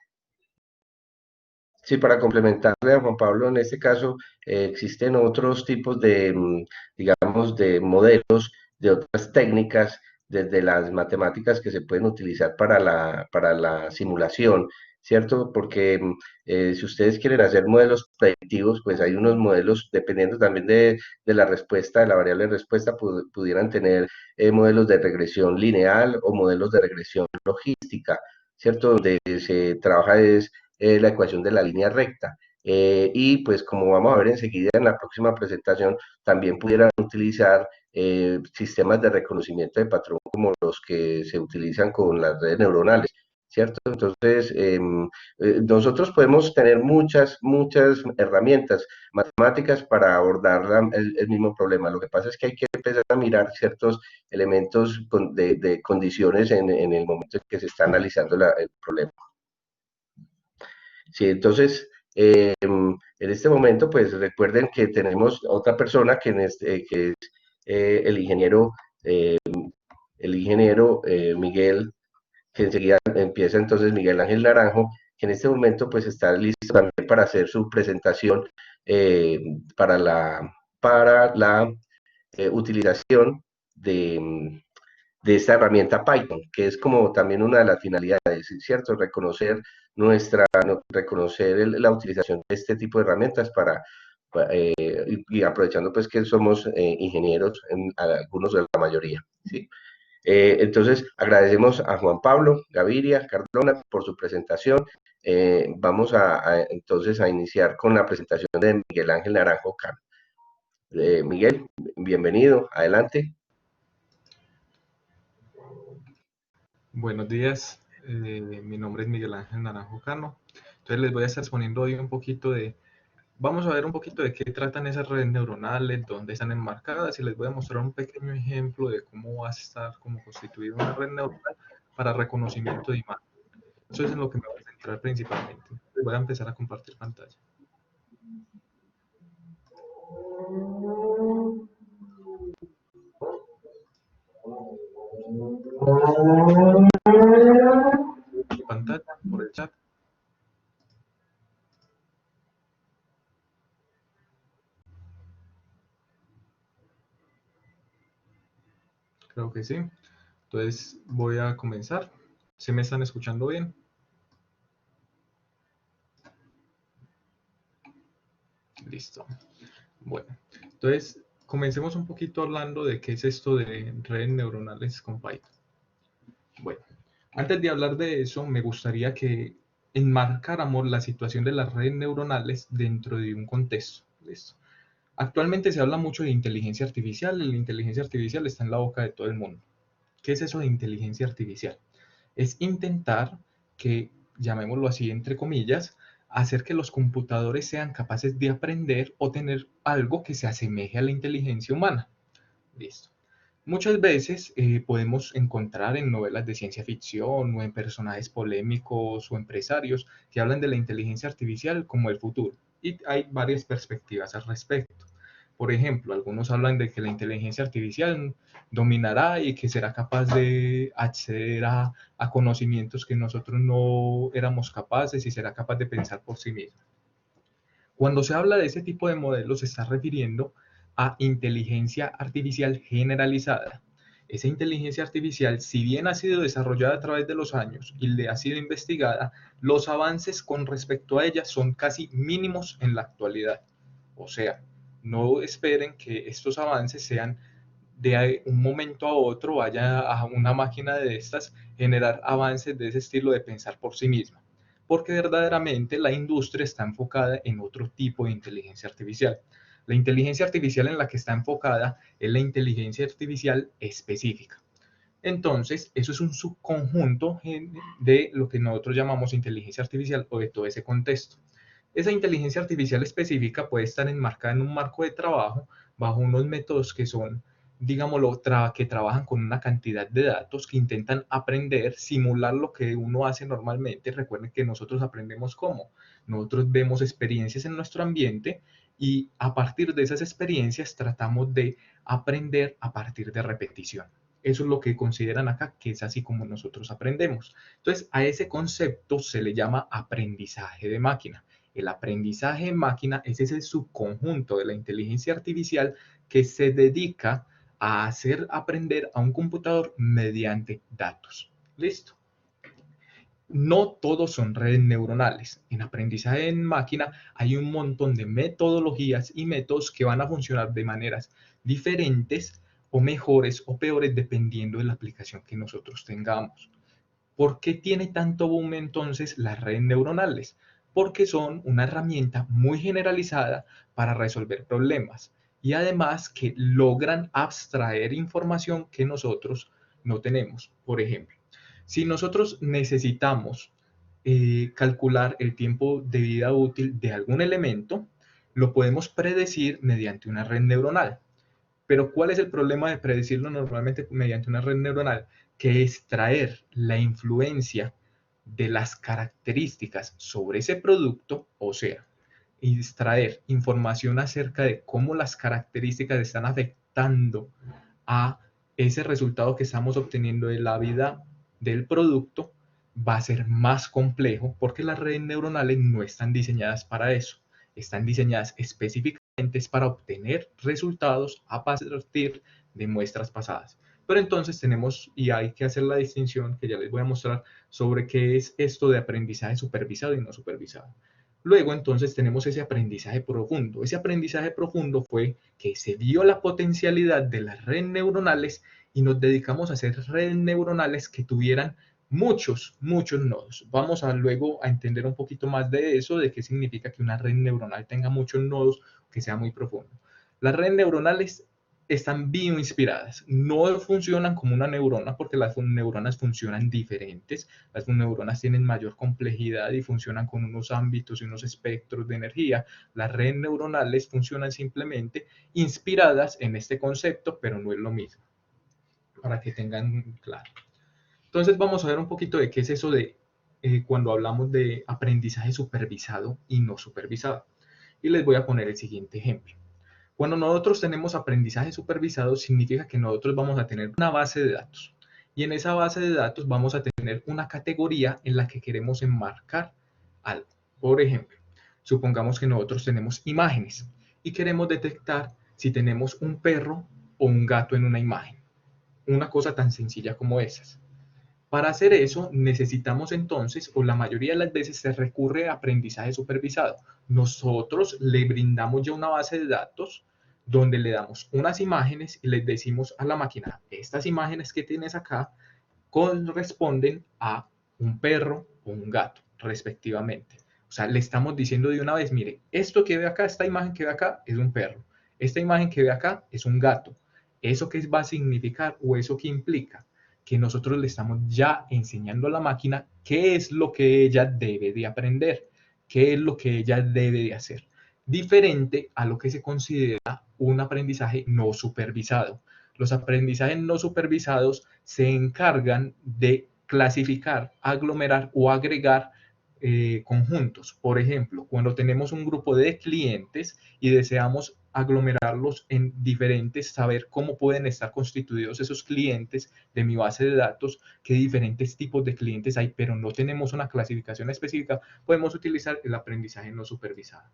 Speaker 1: Sí, para complementarle a Juan Pablo, en este caso existen otros tipos de, digamos, de modelos, de otras técnicas, desde las matemáticas que se pueden utilizar para la simulación, ¿cierto? Porque si ustedes quieren hacer modelos predictivos, pues hay unos modelos, dependiendo también de la respuesta, de la variable de respuesta, pudieran tener modelos de regresión lineal o modelos de regresión logística, ¿cierto? Donde se trabaja es la ecuación de la línea recta. Y pues como vamos a ver enseguida en la próxima presentación, también pudieran utilizar sistemas de reconocimiento de patrón como los que se utilizan con las redes neuronales, ¿cierto? Entonces, nosotros podemos tener muchas herramientas matemáticas para abordar el mismo problema. Lo que pasa es que hay que empezar a mirar ciertos elementos de condiciones en el momento en que se está analizando el problema. Sí, entonces, en este momento, pues recuerden que tenemos otra persona que es el eh, ingeniero Miguel, que enseguida empieza entonces Miguel Ángel Naranjo, que en este momento pues está listo también para hacer su presentación eh, para la utilización de esta herramienta Python, que es como también una de las finalidades, ¿cierto? Reconocer la utilización de este tipo de herramientas y aprovechando pues que somos ingenieros, algunos de la mayoría, ¿sí? Entonces, agradecemos a Juan Pablo Gaviria Cardona por su presentación. Vamos entonces a iniciar con la presentación de Miguel Ángel Naranjo Cano. Miguel, bienvenido, adelante.
Speaker 3: Buenos días, mi nombre es Miguel Ángel Naranjo Cano. Entonces les voy a estar exponiendo hoy vamos a ver un poquito de qué tratan esas redes neuronales, dónde están enmarcadas y les voy a mostrar un pequeño ejemplo de cómo va a estar como constituida una red neuronal para reconocimiento de imagen. Eso es en lo que me voy a centrar principalmente. Les voy a empezar a compartir pantalla. Pantalla por el chat. Creo que sí. Entonces voy a comenzar. ¿Se me están escuchando bien? Listo. Bueno, entonces comencemos un poquito hablando de qué es esto de redes neuronales con Python. Bueno, antes de hablar de eso, me gustaría que enmarcáramos la situación de las redes neuronales dentro de un contexto. ¿Listo? Actualmente se habla mucho de inteligencia artificial y la inteligencia artificial está en la boca de todo el mundo. ¿Qué es eso de inteligencia artificial? Es intentar que, llamémoslo así entre comillas, hacer que los computadores sean capaces de aprender o tener algo que se asemeje a la inteligencia humana. Listo. Muchas veces podemos encontrar en novelas de ciencia ficción o en personajes polémicos o empresarios que hablan de la inteligencia artificial como el futuro. Y hay varias perspectivas al respecto. Por ejemplo, algunos hablan de que la inteligencia artificial dominará y que será capaz de acceder a conocimientos que nosotros no éramos capaces y será capaz de pensar por sí mismo. Cuando se habla de ese tipo de modelos, se está refiriendo a inteligencia artificial generalizada. Esa inteligencia artificial, si bien ha sido desarrollada a través de los años y le ha sido investigada, los avances con respecto a ella son casi mínimos en la actualidad. O sea, no esperen que estos avances sean de un momento a otro, vaya a una máquina de estas generar avances de ese estilo de pensar por sí misma, porque verdaderamente la industria está enfocada en otro tipo de inteligencia artificial. La inteligencia artificial en la que está enfocada es la inteligencia artificial específica. Entonces, eso es un subconjunto de lo que nosotros llamamos inteligencia artificial o de todo ese contexto. Esa inteligencia artificial específica puede estar enmarcada en un marco de trabajo bajo unos métodos que son, digámoslo, que trabajan con una cantidad de datos, que intentan aprender, simular lo que uno hace normalmente. Recuerden que nosotros aprendemos cómo. Nosotros vemos experiencias en nuestro ambiente y a partir de esas experiencias tratamos de aprender a partir de repetición. Eso es lo que consideran acá, que es así como nosotros aprendemos. Entonces, a ese concepto se le llama aprendizaje de máquina. El aprendizaje en máquina es ese subconjunto de la inteligencia artificial que se dedica a hacer aprender a un computador mediante datos. ¿Listo? No todos son redes neuronales. En aprendizaje en máquina hay un montón de metodologías y métodos que van a funcionar de maneras diferentes o mejores o peores dependiendo de la aplicación que nosotros tengamos. ¿Por qué tiene tanto boom entonces las redes neuronales? Porque son una herramienta muy generalizada para resolver problemas y además que logran abstraer información que nosotros no tenemos. Por ejemplo, si nosotros necesitamos calcular el tiempo de vida útil de algún elemento, lo podemos predecir mediante una red neuronal. Pero ¿cuál es el problema de predecirlo normalmente mediante una red neuronal? Que extraer la influencia de las características sobre ese producto, o sea, extraer información acerca de cómo las características están afectando a ese resultado que estamos obteniendo de la vida del producto, va a ser más complejo porque las redes neuronales no están diseñadas para eso. Están diseñadas específicamente para obtener resultados a partir de muestras pasadas. Pero entonces tenemos, y hay que hacer la distinción que ya les voy a mostrar sobre qué es esto de aprendizaje supervisado y no supervisado. Luego entonces tenemos ese aprendizaje profundo. Ese aprendizaje profundo fue que se vio la potencialidad de las redes neuronales y nos dedicamos a hacer redes neuronales que tuvieran muchos nodos. Vamos a luego a entender un poquito más de eso, de qué significa que una red neuronal tenga muchos nodos, que sea muy profundo. Las redes neuronales están bioinspiradas, no funcionan como una neurona porque las neuronas funcionan diferentes, las neuronas tienen mayor complejidad y funcionan con unos ámbitos y unos espectros de energía. Las redes neuronales funcionan simplemente inspiradas en este concepto, pero no es lo mismo, para que tengan claro. Entonces vamos a ver un poquito de qué es eso de cuando hablamos de aprendizaje supervisado y no supervisado. Y les voy a poner el siguiente ejemplo. Cuando nosotros tenemos aprendizaje supervisado, significa que nosotros vamos a tener una base de datos. Y en esa base de datos vamos a tener una categoría en la que queremos enmarcar algo. Por ejemplo, supongamos que nosotros tenemos imágenes y queremos detectar si tenemos un perro o un gato en una imagen. Una cosa tan sencilla como esas. Para hacer eso necesitamos entonces, o la mayoría de las veces se recurre a aprendizaje supervisado. Nosotros le brindamos ya una base de datos donde le damos unas imágenes y les decimos a la máquina, estas imágenes que tienes acá corresponden a un perro o un gato, respectivamente. O sea, le estamos diciendo de una vez, mire, esto que ve acá, esta imagen que ve acá es un perro, esta imagen que ve acá es un gato. ¿Eso qué va a significar o eso qué implica? que nosotros le estamos ya enseñando a la máquina qué es lo que ella debe de aprender, qué es lo que ella debe de hacer. Diferente a lo que se considera un aprendizaje no supervisado. Los aprendizajes no supervisados se encargan de clasificar, aglomerar o agregar conjuntos. Por ejemplo, cuando tenemos un grupo de clientes y deseamos aglomerarlos en diferentes, saber cómo pueden estar constituidos esos clientes de mi base de datos, qué diferentes tipos de clientes hay, pero no tenemos una clasificación específica, podemos utilizar el aprendizaje no supervisado.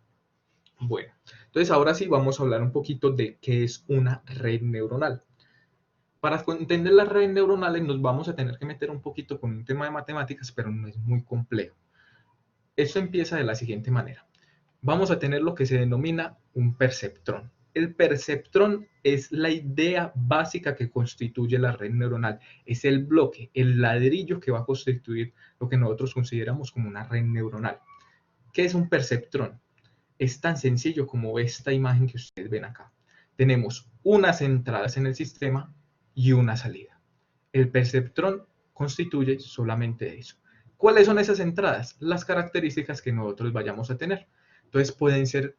Speaker 3: Bueno, entonces ahora sí vamos a hablar un poquito de qué es una red neuronal. Para entender las redes neuronales nos vamos a tener que meter un poquito con un tema de matemáticas, pero no es muy complejo. Esto empieza de la siguiente manera. Vamos a tener lo que se denomina un perceptrón. El perceptrón es la idea básica que constituye la red neuronal. Es el bloque, el ladrillo que va a constituir lo que nosotros consideramos como una red neuronal. ¿Qué es un perceptrón? Es tan sencillo como esta imagen que ustedes ven acá. Tenemos unas entradas en el sistema y una salida. El perceptrón constituye solamente eso. ¿Cuáles son esas entradas? Las características que nosotros vayamos a tener. Entonces pueden ser,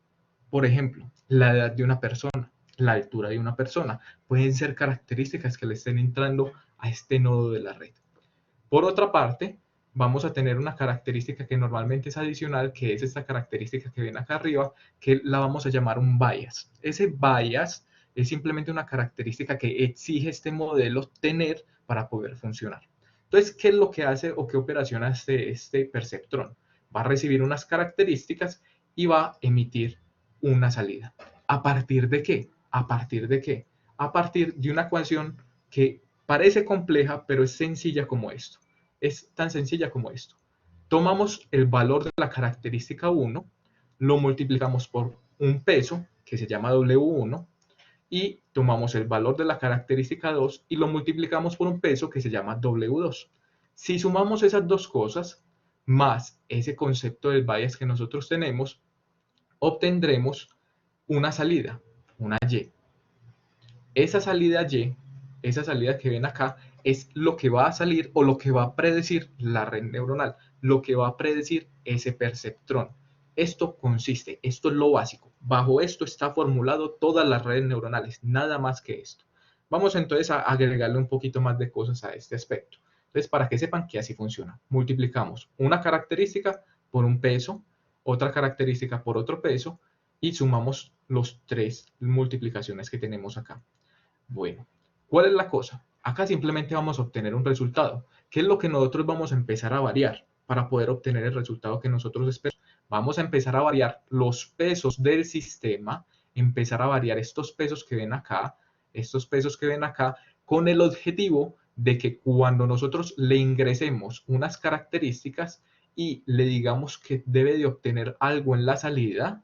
Speaker 3: por ejemplo, la edad de una persona, la altura de una persona. Pueden ser características que le estén entrando a este nodo de la red. Por otra parte, vamos a tener una característica que normalmente es adicional, que es esta característica que ven acá arriba, que la vamos a llamar un bias. Ese bias es simplemente una característica que exige este modelo tener para poder funcionar. Entonces, ¿qué es lo que hace o qué operación hace este perceptrón? Va a recibir unas características y va a emitir una salida. ¿A partir de qué? ¿A partir de qué? A partir de una ecuación que parece compleja, pero es sencilla como esto. Es tan sencilla como esto. Tomamos el valor de la característica 1, lo multiplicamos por un peso, que se llama W1, y tomamos el valor de la característica 2 y lo multiplicamos por un peso que se llama W2. Si sumamos esas dos cosas, más ese concepto del bias que nosotros tenemos, obtendremos una salida, una Y. Esa salida Y, esa salida que ven acá, es lo que va a salir o lo que va a predecir la red neuronal, lo que va a predecir ese perceptrón. Esto consiste, esto es lo básico. Bajo esto está formulado todas las redes neuronales, nada más que esto. Vamos entonces a agregarle un poquito más de cosas a este aspecto. Entonces, para que sepan que así funciona, multiplicamos una característica por un peso, otra característica por otro peso, y sumamos los tres multiplicaciones que tenemos acá. Bueno, ¿cuál es la cosa? Acá simplemente vamos a obtener un resultado. ¿Qué es lo que nosotros vamos a empezar a variar para poder obtener el resultado que nosotros esperamos? Vamos a empezar a variar los pesos del sistema, empezar a variar estos pesos que ven acá, con el objetivo de que cuando nosotros le ingresemos unas características y le digamos que debe de obtener algo en la salida,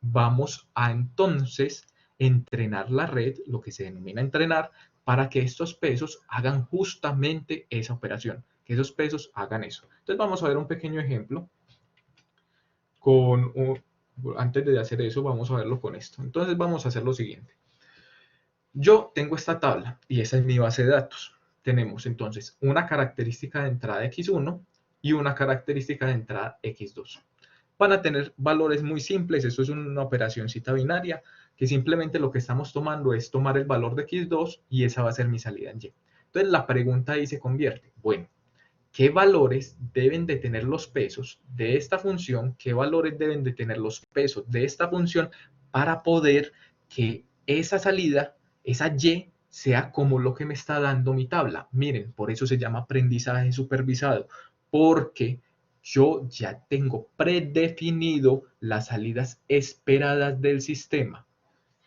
Speaker 3: vamos a entonces entrenar la red, lo que se denomina entrenar, para que estos pesos hagan justamente esa operación, que esos pesos hagan eso. Entonces vamos a ver un pequeño ejemplo. Antes de hacer eso, vamos a verlo con esto. Entonces vamos a hacer lo siguiente. Yo tengo esta tabla y esa es mi base de datos. Tenemos entonces una característica de entrada x1 y una característica de entrada x2. Van a tener valores muy simples, esto es una operacióncita binaria, que simplemente lo que estamos tomando es tomar el valor de x2 y esa va a ser mi salida en y. Entonces la pregunta ahí se convierte, bueno, ¿qué valores deben de tener los pesos de esta función? ¿Qué valores deben de tener los pesos de esta función para poder que esa salida, esa y, sea como lo que me está dando mi tabla? Miren, por eso se llama aprendizaje supervisado, porque yo ya tengo predefinido las salidas esperadas del sistema.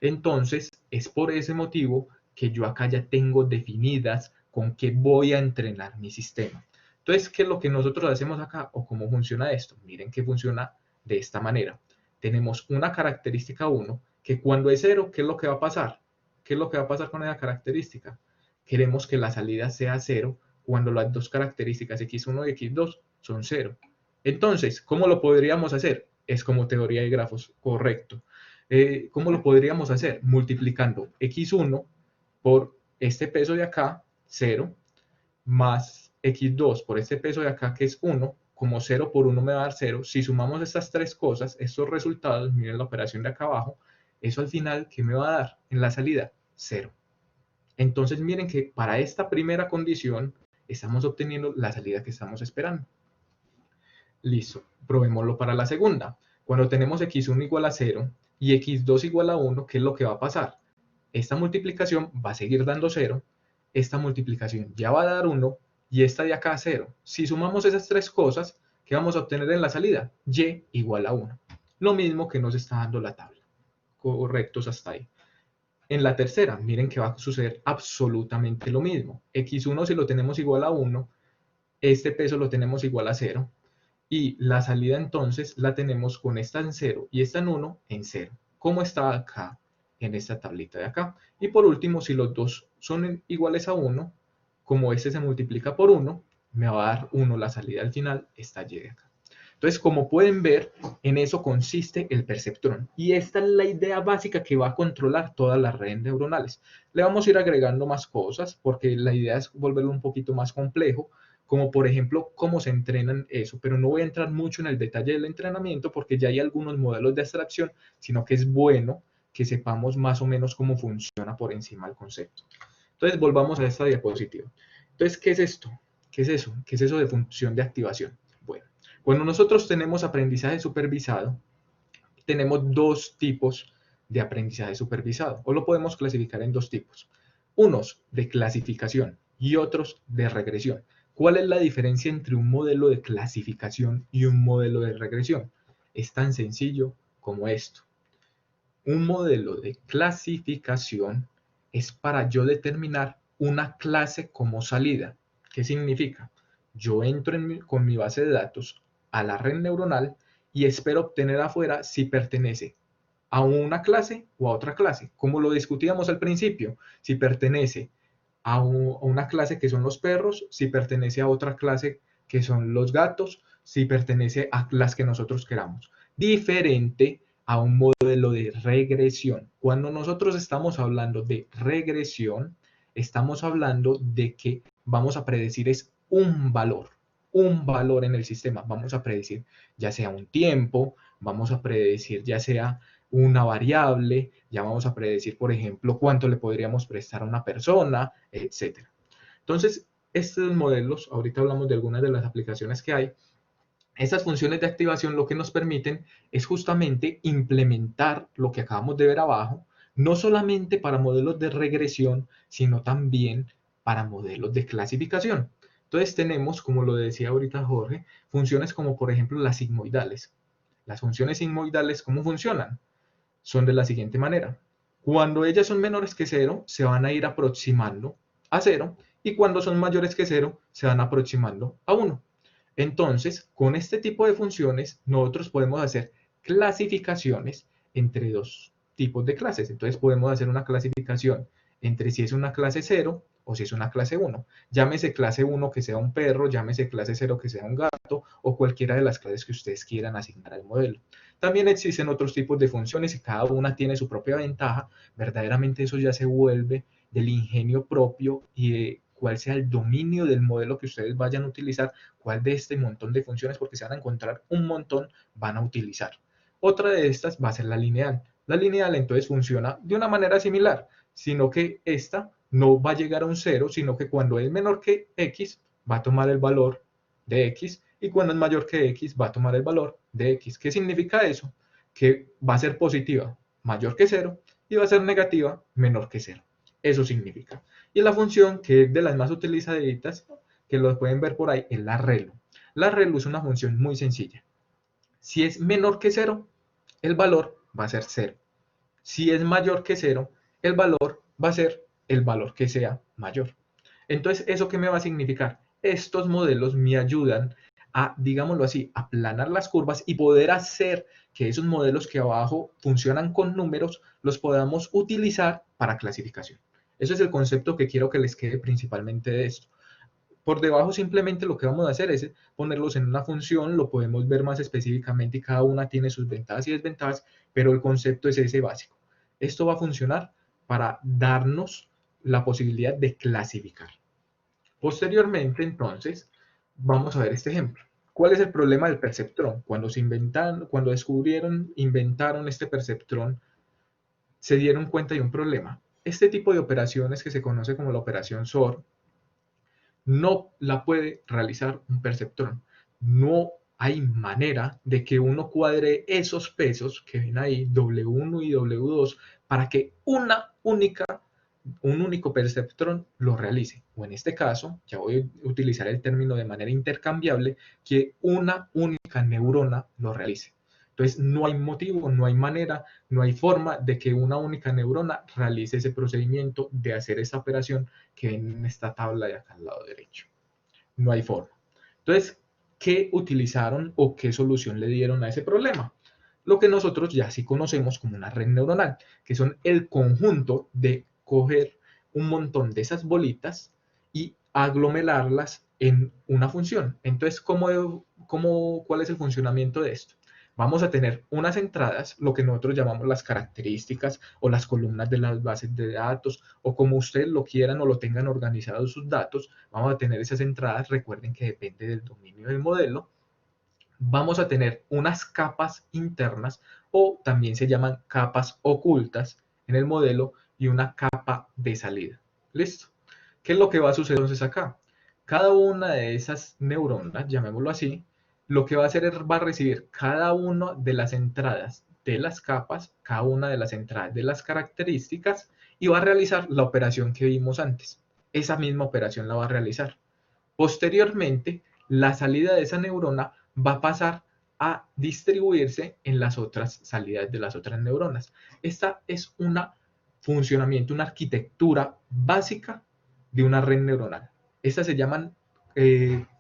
Speaker 3: Entonces, es por ese motivo que yo acá ya tengo definidas con qué voy a entrenar mi sistema. Entonces, ¿qué es lo que nosotros hacemos acá o cómo funciona esto? Miren que funciona de esta manera. Tenemos una característica 1 que cuando es 0, ¿qué es lo que va a pasar? ¿Qué es lo que va a pasar con esa característica? Queremos que la salida sea 0 cuando las dos características x1 y x2 son 0. Entonces, ¿cómo lo podríamos hacer? Es como teoría de grafos, correcto. ¿Cómo lo podríamos hacer? Multiplicando x1 por este peso de acá, 0, más x2 por este peso de acá que es 1, como 0 por 1 me va a dar 0, si sumamos estas tres cosas, estos resultados, miren la operación de acá abajo, eso al final, ¿qué me va a dar en la salida? 0. Entonces miren que para esta primera condición estamos obteniendo la salida que estamos esperando. Listo, probémoslo para la segunda. Cuando tenemos x1 igual a 0 y x2 igual a 1, ¿qué es lo que va a pasar? Esta multiplicación va a seguir dando 0, esta multiplicación ya va a dar 1 y esta de acá 0. Si sumamos esas tres cosas, ¿qué vamos a obtener en la salida? Y igual a 1. Lo mismo que nos está dando la tabla. Correctos hasta ahí. En la tercera, miren que va a suceder absolutamente lo mismo. x1 si lo tenemos igual a 1, este peso lo tenemos igual a 0. Y la salida entonces la tenemos con esta en 0 y esta en 1 en 0. Como está acá en esta tablita de acá. Y por último, si los dos son iguales a 1, como este se multiplica por 1, me va a dar 1 la salida al final, esta y de acá. Entonces, como pueden ver, en eso consiste el perceptrón. Y esta es la idea básica que va a controlar todas las redes neuronales. Le vamos a ir agregando más cosas, porque la idea es volverlo un poquito más complejo, como por ejemplo, cómo se entrenan eso. Pero no voy a entrar mucho en el detalle del entrenamiento, porque ya hay algunos modelos de abstracción, sino que es bueno que sepamos más o menos cómo funciona por encima el concepto. Entonces, volvamos a esta diapositiva. Entonces, ¿qué es esto? ¿Qué es eso? ¿Qué es eso de función de activación? Bueno, cuando nosotros tenemos aprendizaje supervisado, tenemos dos tipos de aprendizaje supervisado, o lo podemos clasificar en dos tipos. Unos de clasificación y otros de regresión. ¿Cuál es la diferencia entre un modelo de clasificación y un modelo de regresión? Es tan sencillo como esto. Un modelo de clasificación es para yo determinar una clase como salida. ¿Qué significa? Yo entro con mi base de datos a la red neuronal y espero obtener afuera si pertenece a una clase o a otra clase, como lo discutíamos al principio, si pertenece a una clase que son los perros, si pertenece a otra clase que son los gatos, si pertenece a las que nosotros queramos. Diferente a un modelo de regresión. Cuando nosotros estamos hablando de regresión, estamos hablando de que vamos a predecir es un valor en el sistema. Vamos a predecir ya sea un tiempo, vamos a predecir ya sea una variable, ya vamos a predecir, por ejemplo, cuánto le podríamos prestar a una persona, etc. Entonces, estos modelos, ahorita hablamos de algunas de las aplicaciones que hay, estas funciones de activación lo que nos permiten es justamente implementar lo que acabamos de ver abajo, no solamente para modelos de regresión, sino también para modelos de clasificación. Entonces tenemos, como lo decía ahorita Jorge, funciones como por ejemplo las sigmoidales. Las funciones sigmoidales, ¿cómo funcionan? Son de la siguiente manera. Cuando ellas son menores que 0, se van a ir aproximando a 0, y cuando son mayores que 0, se van aproximando a 1. Entonces, con este tipo de funciones, nosotros podemos hacer clasificaciones entre dos tipos de clases. Entonces, podemos hacer una clasificación entre si es una clase 0 o si es una clase 1. Llámese clase 1 que sea un perro, llámese clase 0 que sea un gato, o cualquiera de las clases que ustedes quieran asignar al modelo. También existen otros tipos de funciones y cada una tiene su propia ventaja. Verdaderamente eso ya se vuelve del ingenio propio y de cuál sea el dominio del modelo que ustedes vayan a utilizar, cuál de este montón de funciones, porque se van a encontrar un montón, van a utilizar. Otra de estas va a ser la lineal. La lineal entonces funciona de una manera similar, sino que esta no va a llegar a un 0, sino que cuando es menor que x, va a tomar el valor de x, y cuando es mayor que x, va a tomar el valor de x. ¿Qué significa eso? Que va a ser positiva mayor que 0 y va a ser negativa menor que 0. Eso significa. Y la función que es de las más utilizaditas, que lo pueden ver por ahí, es la relu. La relu es una función muy sencilla. Si es menor que 0, el valor va a ser 0. Si es mayor que 0, el valor va a ser el valor que sea mayor. Entonces, ¿eso qué me va a significar? Estos modelos me ayudan a, digámoslo así, aplanar las curvas y poder hacer que esos modelos que abajo funcionan con números los podamos utilizar para clasificación. Ese es el concepto que quiero que les quede principalmente de esto. Por debajo simplemente lo que vamos a hacer es ponerlos en una función, lo podemos ver más específicamente y cada una tiene sus ventajas y desventajas, pero el concepto es ese básico. Esto va a funcionar para darnos la posibilidad de clasificar. Posteriormente, entonces, vamos a ver este ejemplo. ¿Cuál es el problema del perceptrón? Cuando inventaron este perceptrón, se dieron cuenta de un problema. Este tipo de operaciones que se conoce como la operación SOR, no la puede realizar un perceptrón. No hay manera de que uno cuadre esos pesos que ven ahí, W1 y W2, para que un único perceptrón lo realice. O en este caso, ya voy a utilizar el término de manera intercambiable, que una única neurona lo realice. Entonces, no hay motivo, no hay manera, no hay forma de que una única neurona realice ese procedimiento de hacer esa operación que ven en esta tabla de acá al lado derecho. No hay forma. Entonces, ¿qué utilizaron o qué solución le dieron a ese problema? Lo que nosotros ya sí conocemos como una red neuronal, que son el conjunto de coger un montón de esas bolitas y aglomerarlas en una función. Entonces, ¿cuál es el funcionamiento de esto? Vamos a tener unas entradas, lo que nosotros llamamos las características o las columnas de las bases de datos, o como ustedes lo quieran o lo tengan organizados sus datos, vamos a tener esas entradas. Recuerden que depende del dominio del modelo. Vamos a tener unas capas internas, o también se llaman capas ocultas en el modelo, y una capa de salida. ¿Listo? ¿Qué es lo que va a suceder entonces acá? Cada una de esas neuronas, llamémoslo así, lo que va a hacer es va a recibir cada una de las entradas de las capas, cada una de las entradas de las características, y va a realizar la operación que vimos antes. Esa misma operación la va a realizar. Posteriormente, la salida de esa neurona va a pasar a distribuirse en las otras salidas de las otras neuronas. Esta es un funcionamiento, una arquitectura básica de una red neuronal. Estas se llaman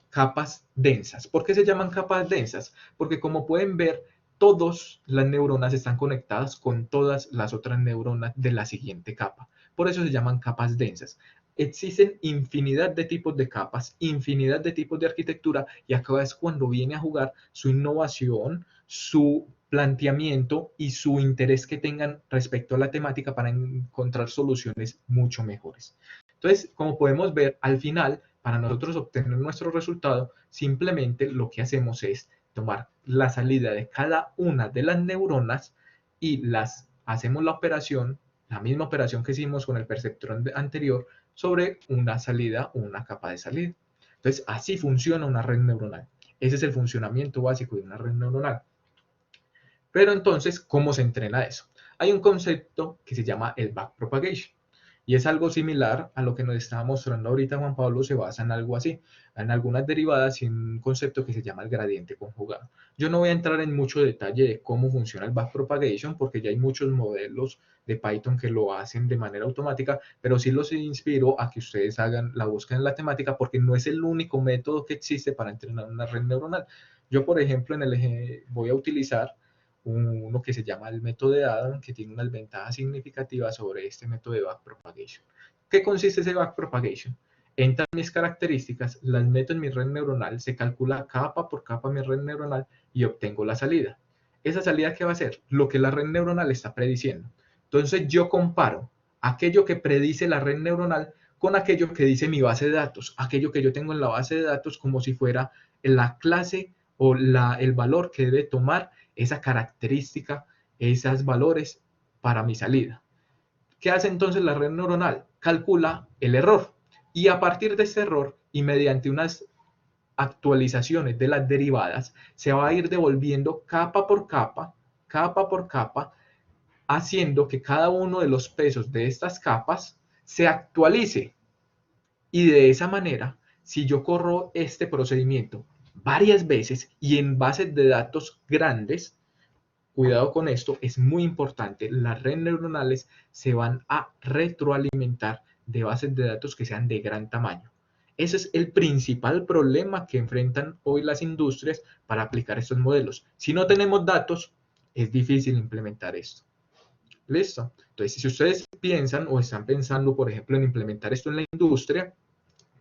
Speaker 3: capas densas. ¿Por qué se llaman capas densas? Porque como pueden ver, todas las neuronas están conectadas con todas las otras neuronas de la siguiente capa. Por eso se llaman capas densas. Existen infinidad de tipos de capas, infinidad de tipos de arquitectura, y acá es cuando viene a jugar su innovación, su planteamiento y su interés que tengan respecto a la temática para encontrar soluciones mucho mejores. Entonces, como podemos ver, al final, para nosotros obtener nuestro resultado, simplemente lo que hacemos es tomar la salida de cada una de las neuronas y hacemos la operación, la misma operación que hicimos con el perceptrón anterior, sobre una salida o una capa de salida. Entonces, así funciona una red neuronal. Ese es el funcionamiento básico de una red neuronal. Pero entonces, ¿cómo se entrena eso? Hay un concepto que se llama el backpropagation. Y es algo similar a lo que nos estaba mostrando ahorita Juan Pablo. Se basa en algo así, en algunas derivadas y en un concepto que se llama el gradiente conjugado. Yo no voy a entrar en mucho detalle de cómo funciona el backpropagation, porque ya hay muchos modelos de Python que lo hacen de manera automática, pero sí los inspiro a que ustedes hagan la búsqueda en la temática, porque no es el único método que existe para entrenar una red neuronal. Yo, por ejemplo, voy a utilizar uno que se llama el método de Adam, que tiene unas ventajas significativas sobre este método de backpropagation. ¿Qué consiste ese backpropagation? Entran mis características, las meto en mi red neuronal, se calcula capa por capa mi red neuronal y obtengo la salida. ¿Esa salida qué va a ser? Lo que la red neuronal está prediciendo. Entonces yo comparo aquello que predice la red neuronal con aquello que dice mi base de datos, aquello que yo tengo en la base de datos, como si fuera la clase o el valor que debe tomar esa característica, esos valores para mi salida. ¿Qué hace entonces la red neuronal? Calcula el error, y a partir de ese error y mediante unas actualizaciones de las derivadas se va a ir devolviendo capa por capa, haciendo que cada uno de los pesos de estas capas se actualice. Y de esa manera, si yo corro este procedimiento varias veces y en bases de datos grandes, cuidado con esto, es muy importante, las redes neuronales se van a retroalimentar de bases de datos que sean de gran tamaño. Ese es el principal problema que enfrentan hoy las industrias para aplicar estos modelos. Si no tenemos datos, es difícil implementar esto. ¿Listo? Entonces, si ustedes piensan o están pensando, por ejemplo, en implementar esto en la industria,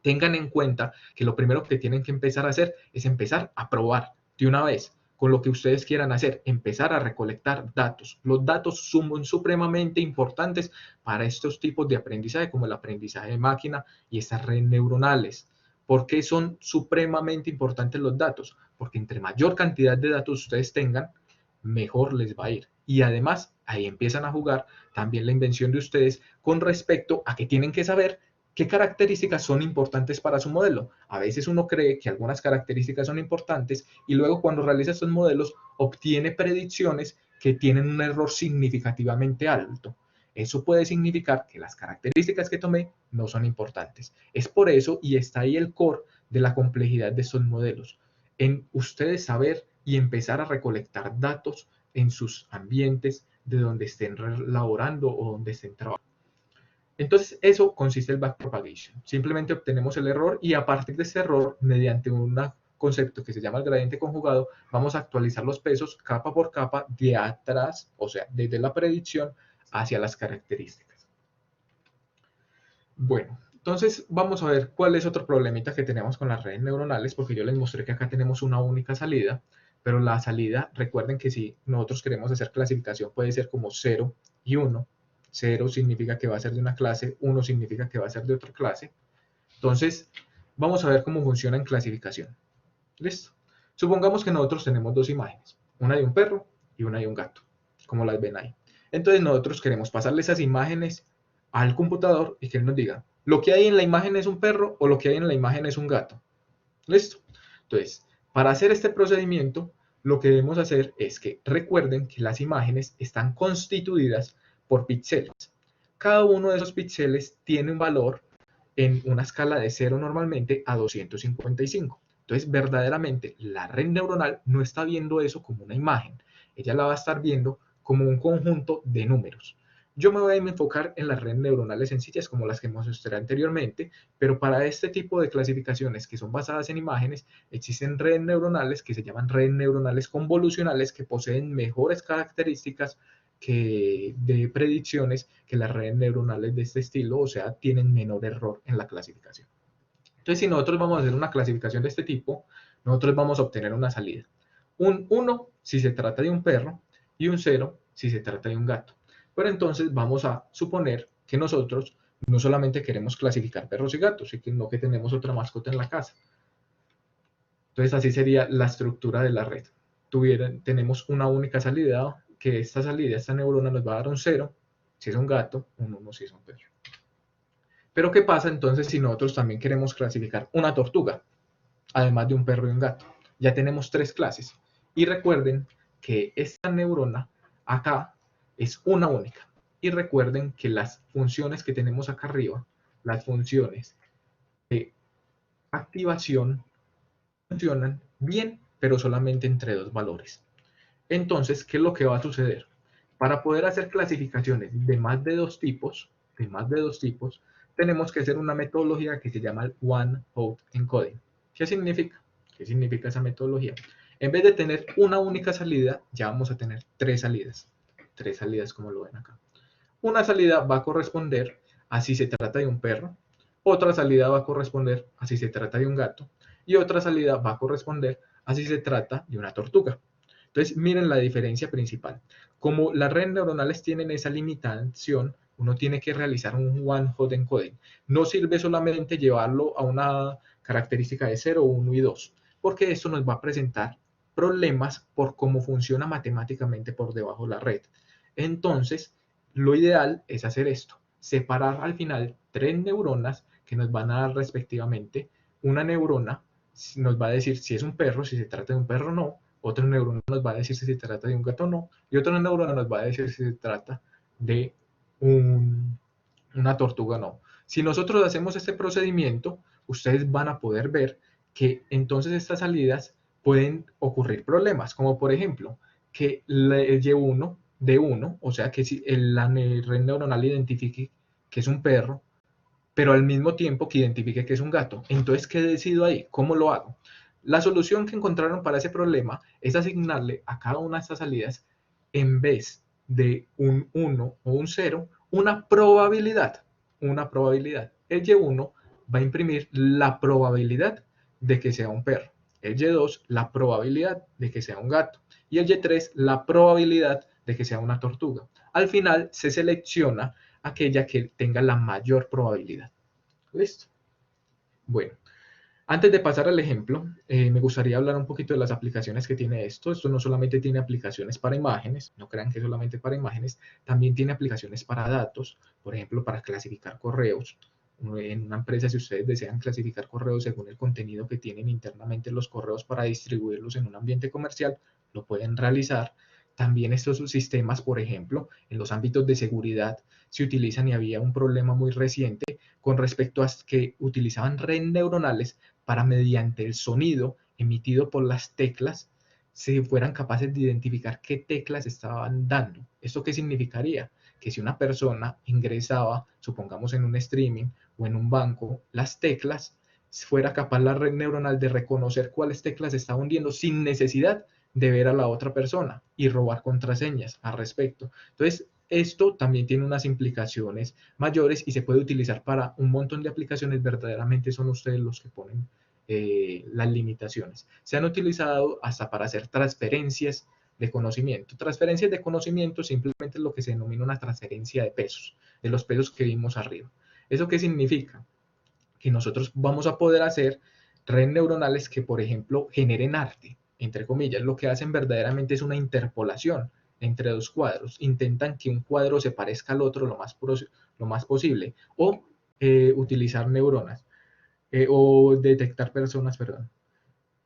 Speaker 3: tengan en cuenta que lo primero que tienen que empezar a hacer es empezar a probar de una vez con lo que ustedes quieran hacer, empezar a recolectar datos. Los datos son supremamente importantes para estos tipos de aprendizaje, como el aprendizaje de máquina y estas redes neuronales. ¿Por qué son supremamente importantes los datos? Porque entre mayor cantidad de datos ustedes tengan, mejor les va a ir. Y además, ahí empiezan a jugar también la invención de ustedes con respecto a que tienen que saber qué características son importantes para su modelo. A veces uno cree que algunas características son importantes y luego cuando realiza estos modelos obtiene predicciones que tienen un error significativamente alto. Eso puede significar que las características que tomé no son importantes. Es por eso, y está ahí el core de la complejidad de estos modelos, en ustedes saber y empezar a recolectar datos en sus ambientes de donde estén laborando o donde estén trabajando. Entonces, eso consiste en el backpropagation. Simplemente obtenemos el error y a partir de ese error, mediante un concepto que se llama el gradiente conjugado, vamos a actualizar los pesos capa por capa de atrás, o sea, desde la predicción hacia las características. Bueno, entonces vamos a ver cuál es otro problemita que tenemos con las redes neuronales, porque yo les mostré que acá tenemos una única salida, pero la salida, recuerden que si nosotros queremos hacer clasificación, puede ser como 0 y 1. 0 significa que va a ser de una clase, 1 significa que va a ser de otra clase. Entonces, vamos a ver cómo funciona en clasificación. ¿Listo? Supongamos que nosotros tenemos dos imágenes, una de un perro y una de un gato, como las ven ahí. Entonces nosotros queremos pasarle esas imágenes al computador y que él nos diga, ¿lo que hay en la imagen es un perro o lo que hay en la imagen es un gato? ¿Listo? Entonces, para hacer este procedimiento, lo que debemos hacer es que recuerden que las imágenes están constituidas por píxeles. Cada uno de esos píxeles tiene un valor en una escala de 0 normalmente a 255. Entonces, verdaderamente, la red neuronal no está viendo eso como una imagen. Ella la va a estar viendo como un conjunto de números. Yo me voy a enfocar en las redes neuronales sencillas como las que mostré anteriormente, pero para este tipo de clasificaciones que son basadas en imágenes, existen redes neuronales que se llaman redes neuronales convolucionales que poseen mejores características de predicciones que las redes neuronales de este estilo, o sea, tienen menor error en la clasificación. Entonces, si nosotros vamos a hacer una clasificación de este tipo, nosotros vamos a obtener una salida. Un 1 si se trata de un perro y un 0 si se trata de un gato. Pero entonces vamos a suponer que nosotros no solamente queremos clasificar perros y gatos, sino que tenemos otra mascota en la casa. Entonces así sería la estructura de la red. Tenemos una única salida, que esta salida, esta neurona nos va a dar un 0 si es un gato, un 1 si es un perro. Pero ¿qué pasa entonces si nosotros también queremos clasificar una tortuga, además de un perro y un gato? Ya tenemos 3 clases. Y recuerden que esta neurona acá es una única. Y recuerden que las funciones que tenemos acá arriba, las funciones de activación, funcionan bien, pero solamente entre 2 valores. Entonces, ¿qué es lo que va a suceder? Para poder hacer clasificaciones de más de 2 tipos, tenemos que hacer una metodología que se llama el One Hot Encoding. ¿Qué significa? ¿Qué significa esa metodología? En vez de tener una única salida, ya vamos a tener 3 salidas. 3 salidas como lo ven acá. Una salida va a corresponder a si se trata de un perro, otra salida va a corresponder a si se trata de un gato y otra salida va a corresponder a si se trata de una tortuga. Entonces, miren la diferencia principal. Como las redes neuronales tienen esa limitación, uno tiene que realizar un one-hot encoding. No sirve solamente llevarlo a una característica de 0, 1 y 2, porque esto nos va a presentar problemas por cómo funciona matemáticamente por debajo de la red. Entonces, lo ideal es hacer esto, separar al final 3 neuronas que nos van a dar respectivamente. Una neurona nos va a decir si es un perro, si se trata de un perro o no. Otra neurona nos va a decir si se trata de un gato o no. Y otra neurona nos va a decir si se trata de una tortuga o no. Si nosotros hacemos este procedimiento, ustedes van a poder ver que entonces estas salidas pueden ocurrir problemas, como por ejemplo, que el Y1 de 1, o sea que si la red neuronal identifique que es un perro, pero al mismo tiempo que identifique que es un gato. Entonces, ¿qué decido ahí? ¿Cómo lo hago? La solución que encontraron para ese problema es asignarle a cada una de estas salidas, en vez de un 1 o un 0, una probabilidad. Una probabilidad. El Y1 va a imprimir la probabilidad de que sea un perro. El Y2, la probabilidad de que sea un gato. Y el Y3, la probabilidad de que sea una tortuga. Al final se selecciona aquella que tenga la mayor probabilidad. ¿Listo? Bueno, Antes de pasar al ejemplo, me gustaría hablar un poquito de las aplicaciones que tiene esto. Esto no solamente tiene aplicaciones para imágenes, no crean que es solamente para imágenes, también tiene aplicaciones para datos, por ejemplo, para clasificar correos. En una empresa, si ustedes desean clasificar correos según el contenido que tienen internamente los correos para distribuirlos en un ambiente comercial, lo pueden realizar. También estos sistemas, por ejemplo, en los ámbitos de seguridad se utilizan y había un problema muy reciente con respecto a que utilizaban redes neuronales para mediante el sonido emitido por las teclas se fueran capaces de identificar qué teclas estaban dando. ¿Esto qué significaría? Que si una persona ingresaba, supongamos en un streaming o en un banco, las teclas, fuera capaz la red neuronal de reconocer cuáles teclas estaba hundiendo sin necesidad de ver a la otra persona y robar contraseñas al respecto. Entonces, esto también tiene unas implicaciones mayores y se puede utilizar para un montón de aplicaciones. Verdaderamente son ustedes los que ponen las limitaciones. Se han utilizado hasta para hacer transferencias de conocimiento. Transferencias de conocimiento simplemente es lo que se denomina una transferencia de pesos, de los pesos que vimos arriba. ¿Eso qué significa? Que nosotros vamos a poder hacer redes neuronales que, por ejemplo, generen arte, entre comillas. Lo que hacen verdaderamente es una interpolación entre dos cuadros. Intentan que un cuadro se parezca al otro lo más posible. O utilizar neuronas. O detectar personas, perdón.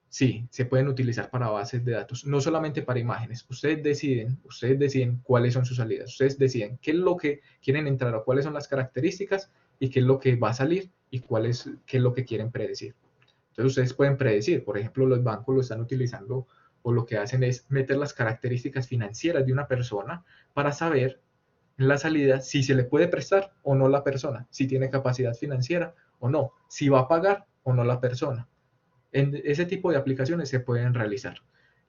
Speaker 3: Sí, se pueden utilizar para bases de datos, no solamente para imágenes. Ustedes deciden cuáles son sus salidas. Ustedes deciden qué es lo que quieren entrar o cuáles son las características y qué es lo que va a salir y qué es lo que quieren predecir. Entonces ustedes pueden predecir, por ejemplo, los bancos lo están utilizando o lo que hacen es meter las características financieras de una persona para saber en la salida si se le puede prestar o no la persona, si tiene capacidad financiera o no, si va a pagar o no la persona. En ese tipo de aplicaciones se pueden realizar.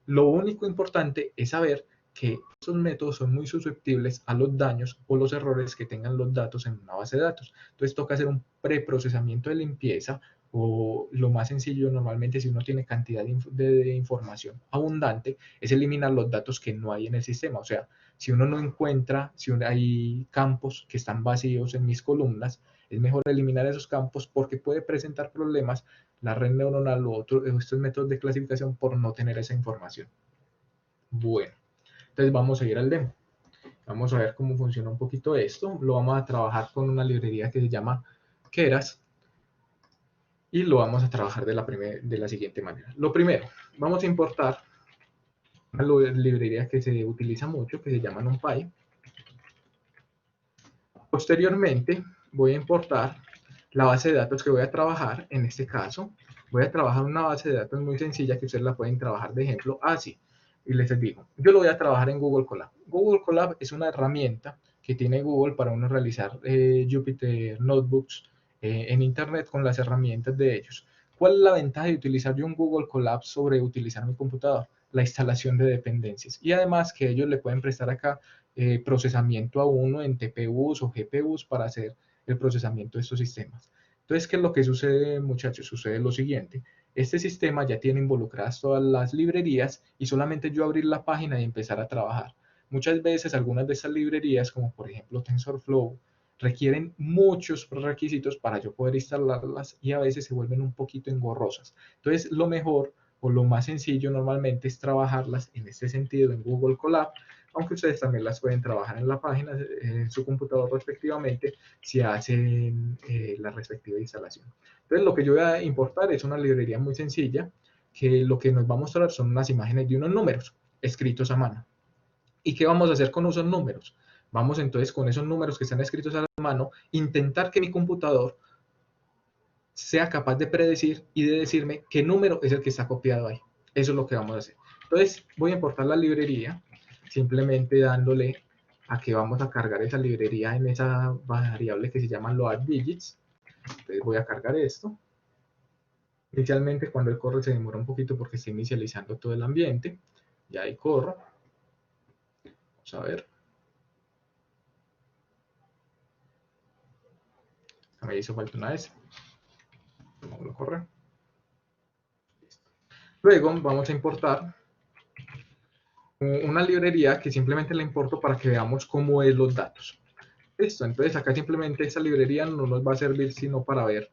Speaker 3: Lo único importante es saber que estos métodos son muy susceptibles a los daños o los errores que tengan los datos en una base de datos. Entonces toca hacer un preprocesamiento de limpieza o lo más sencillo normalmente si uno tiene cantidad de información abundante es eliminar los datos que no hay en el sistema. O sea, si uno no encuentra, si hay campos que están vacíos en mis columnas, es mejor eliminar esos campos porque puede presentar problemas la red neuronal o estos métodos de clasificación por no tener esa información. Bueno, entonces vamos a ir al demo. Vamos a ver cómo funciona un poquito esto. Lo vamos a trabajar con una librería que se llama Keras y lo vamos a trabajar de la siguiente manera. Lo primero, vamos a importar una librería que se utiliza mucho que se llama NumPy. Posteriormente voy a importar la base de datos que voy a trabajar. En este caso voy a trabajar una base de datos muy sencilla que ustedes la pueden trabajar de ejemplo así. Y les digo, yo lo voy a trabajar en Google Colab. Google Colab es una herramienta que tiene Google para uno realizar Jupyter Notebooks en Internet con las herramientas de ellos. ¿Cuál es la ventaja de utilizar yo un Google Colab sobre utilizar mi computador? La instalación de dependencias. Y además que ellos le pueden prestar acá procesamiento a uno en TPUs o GPUs para hacer el procesamiento de estos sistemas. Entonces, ¿qué es lo que sucede, muchachos? Sucede lo siguiente. Este sistema ya tiene involucradas todas las librerías y solamente yo abrir la página y empezar a trabajar. Muchas veces algunas de estas librerías, como por ejemplo TensorFlow, requieren muchos requisitos para yo poder instalarlas y a veces se vuelven un poquito engorrosas. Entonces, lo mejor o lo más sencillo normalmente es trabajarlas en este sentido en Google Colab, aunque ustedes también las pueden trabajar en la página, en su computador respectivamente, si hacen la respectiva instalación. Entonces, lo que yo voy a importar es una librería muy sencilla, que lo que nos va a mostrar son unas imágenes de unos números escritos a mano. ¿Y qué vamos a hacer con esos números? Vamos entonces con esos números que están escritos a mano, intentar que mi computador sea capaz de predecir y de decirme qué número es el que está copiado ahí. Eso es lo que vamos a hacer. Entonces voy a importar la librería, simplemente dándole a que vamos a cargar esa librería en esa variable que se llama loadDigits. Entonces voy a cargar esto. Inicialmente cuando él corre se demora un poquito porque está inicializando todo el ambiente. Ya ahí corro. Vamos a ver. Me hizo falta una S. Vamos a correr. Luego vamos a importar una librería que simplemente la importo para que veamos cómo es los datos. Listo, entonces acá simplemente esta librería no nos va a servir sino para ver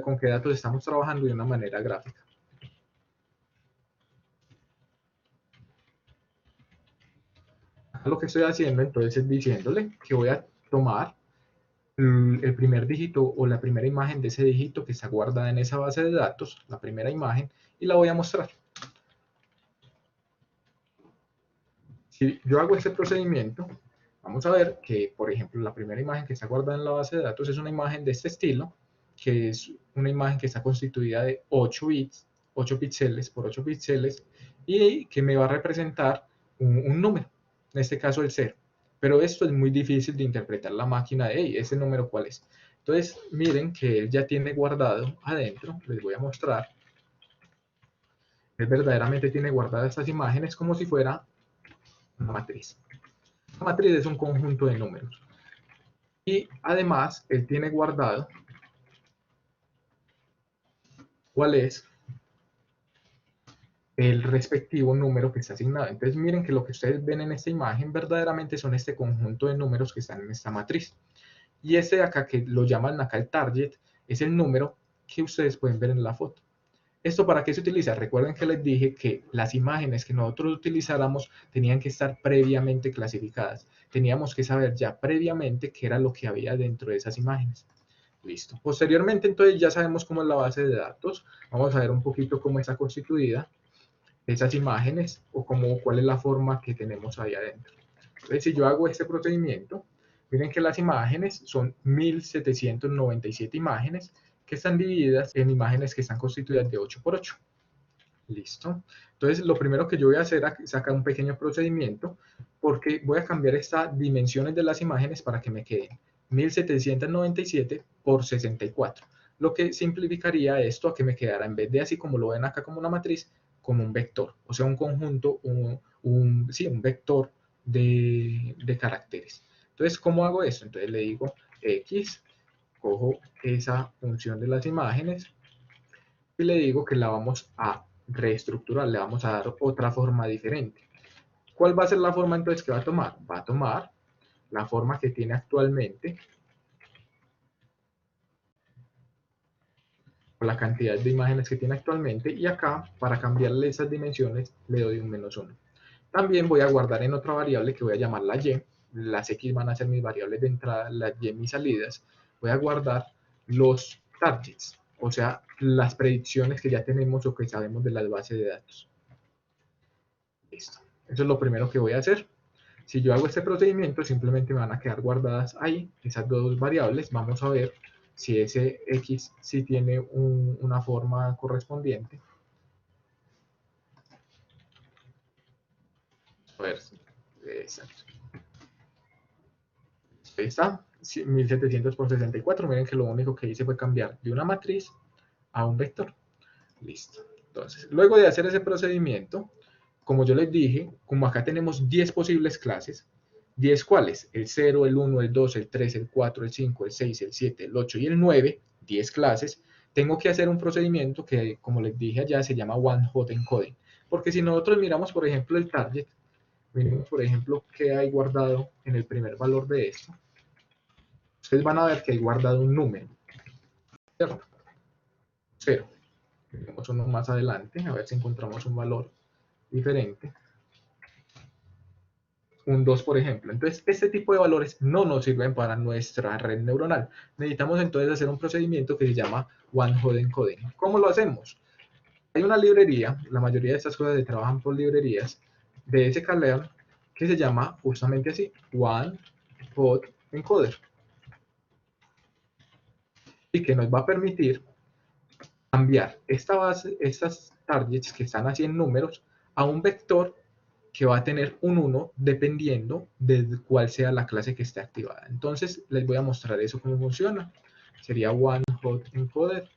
Speaker 3: con qué datos estamos trabajando de una manera gráfica. Lo que estoy haciendo entonces es diciéndole que voy a tomar el primer dígito o la primera imagen de ese dígito que está guardada en esa base de datos, la primera imagen, y la voy a mostrar. Si yo hago este procedimiento, vamos a ver que, por ejemplo, la primera imagen que está guardada en la base de datos es una imagen de este estilo, que es una imagen que está constituida de 8 bits, 8 píxeles por 8 píxeles, y que me va a representar un número, en este caso el 0. Pero esto es muy difícil de interpretar la máquina de, hey, ¿ese número cuál es? Entonces, miren que él ya tiene guardado adentro, les voy a mostrar, él verdaderamente tiene guardadas estas imágenes como si fuera una matriz. La matriz es un conjunto de números. Y además, él tiene guardado cuál es el respectivo número que está asignado. Entonces, miren que lo que ustedes ven en esta imagen verdaderamente son este conjunto de números que están en esta matriz. Y este de acá, que lo llaman acá el target, es el número que ustedes pueden ver en la foto. ¿Esto para qué se utiliza? Recuerden que les dije que las imágenes que nosotros utilizáramos tenían que estar previamente clasificadas. Teníamos que saber ya previamente qué era lo que había dentro de esas imágenes. Listo. Posteriormente, entonces, ya sabemos cómo es la base de datos. Vamos a ver un poquito cómo está constituida esas imágenes o cuál es la forma que tenemos ahí adentro. Entonces, si yo hago este procedimiento, miren que las imágenes son 1797 imágenes que están divididas en imágenes que están constituidas de 8 por 8. Listo. Entonces, lo primero que yo voy a hacer es sacar un pequeño procedimiento porque voy a cambiar estas dimensiones de las imágenes para que me queden 1797 por 64. Lo que simplificaría esto a que me quedara, en vez de así como lo ven acá como una matriz, como un vector. O sea, un conjunto, un vector de caracteres. Entonces, ¿cómo hago eso? Entonces le digo X, cojo esa función de las imágenes y le digo que la vamos a reestructurar, le vamos a dar otra forma diferente. ¿Cuál va a ser la forma entonces que va a tomar? Va a tomar la forma que tiene actualmente, o la cantidad de imágenes que tiene actualmente, y acá, para cambiarle esas dimensiones, le doy un -1. También voy a guardar en otra variable que voy a llamar la y, las x van a ser mis variables de entrada, las y mis salidas, voy a guardar los targets, o sea, las predicciones que ya tenemos o que sabemos de las bases de datos. Listo. Eso es lo primero que voy a hacer. Si yo hago este procedimiento, simplemente me van a quedar guardadas ahí esas dos variables. Vamos a ver si ese x sí tiene una forma correspondiente. A ver, exacto. Ahí está, 1700 por 64. Miren que lo único que hice fue cambiar de una matriz a un vector. Listo. Entonces, luego de hacer ese procedimiento, como yo les dije, como acá tenemos 10 posibles clases, ¿10 cuáles? El 0, el 1, el 2, el 3, el 4, el 5, el 6, el 7, el 8 y el 9, 10 clases, tengo que hacer un procedimiento que, como les dije allá, se llama One Hot Encoding. Porque si nosotros miramos, por ejemplo, el target, miremos, por ejemplo, qué hay guardado en el primer valor de esto, ustedes van a ver que hay guardado un número, ¿cierto? 0. Tenemos uno más adelante, a ver si encontramos un valor diferente. Un 2, por ejemplo. Entonces, este tipo de valores no nos sirven para nuestra red neuronal. Necesitamos entonces hacer un procedimiento que se llama One-Hot Encoding. ¿Cómo lo hacemos? Hay una librería, la mayoría de estas cosas se trabajan por librerías, de sklearn, que se llama justamente así, One-Hot Encoder. Y que nos va a permitir cambiar esta base, estas targets que están así en números, a un vector que va a tener un 1 dependiendo de cuál sea la clase que esté activada. Entonces, les voy a mostrar eso cómo funciona. Sería One Hot Encoder.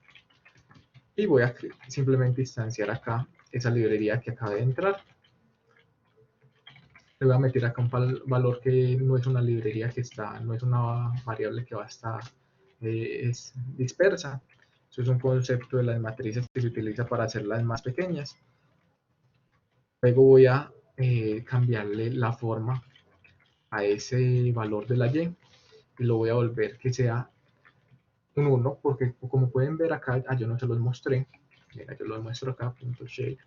Speaker 3: Y voy a simplemente instanciar acá esa librería que acaba de entrar. Le voy a meter acá un valor que no es una librería que está, no es una variable que va a estar es dispersa. Eso es un concepto de las matrices que se utiliza para hacerlas más pequeñas. Luego voy a cambiarle la forma a ese valor de la y. lo voy a volver que sea un 1, porque como pueden ver acá, yo no se los mostré, mira, yo lo muestro acá, punto shape.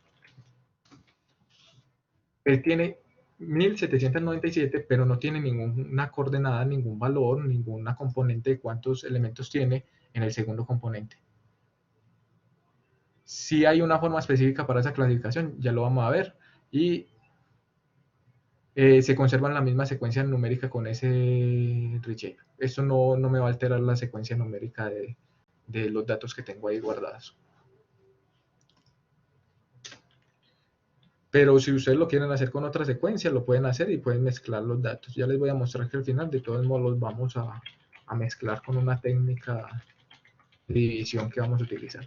Speaker 3: Él tiene 1797, pero no tiene ninguna coordenada, ningún valor, ninguna componente de cuántos elementos tiene en el segundo componente. Si hay una forma específica para esa clasificación, ya lo vamos a ver, y se conserva en la misma secuencia numérica con ese reshape. Esto no me va a alterar la secuencia numérica de los datos que tengo ahí guardados. Pero si ustedes lo quieren hacer con otra secuencia, lo pueden hacer y pueden mezclar los datos. Ya les voy a mostrar que al final de todos modos los vamos a mezclar con una técnica de división que vamos a utilizar.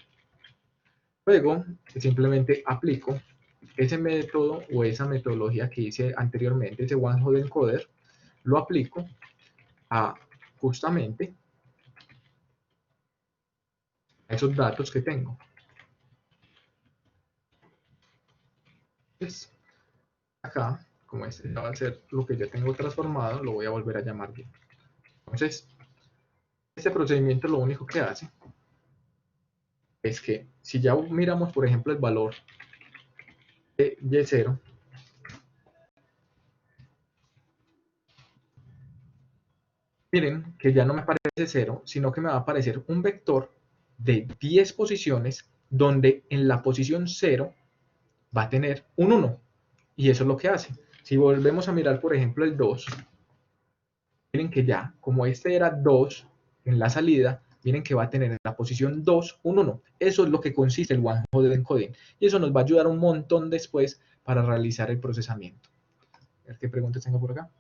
Speaker 3: Luego, simplemente aplico ese método o esa metodología que hice anteriormente, ese One Hot Encoder, lo aplico a justamente a esos datos que tengo. Entonces, acá, como este va a ser lo que ya tengo transformado, lo voy a volver a llamar bien. Entonces, este procedimiento lo único que hace es que si ya miramos, por ejemplo, el valor de Y0, miren que ya no me aparece 0, sino que me va a aparecer un vector de 10 posiciones, donde en la posición 0 va a tener un 1. Y eso es lo que hace. Si volvemos a mirar, por ejemplo, el 2, miren que ya, como este era 2 en la salida, miren que va a tener en la posición 2 un 1. Eso es lo que consiste el One Hot Encoding. Y eso nos va a ayudar un montón después para realizar el procesamiento. A ver qué preguntas tengo por acá.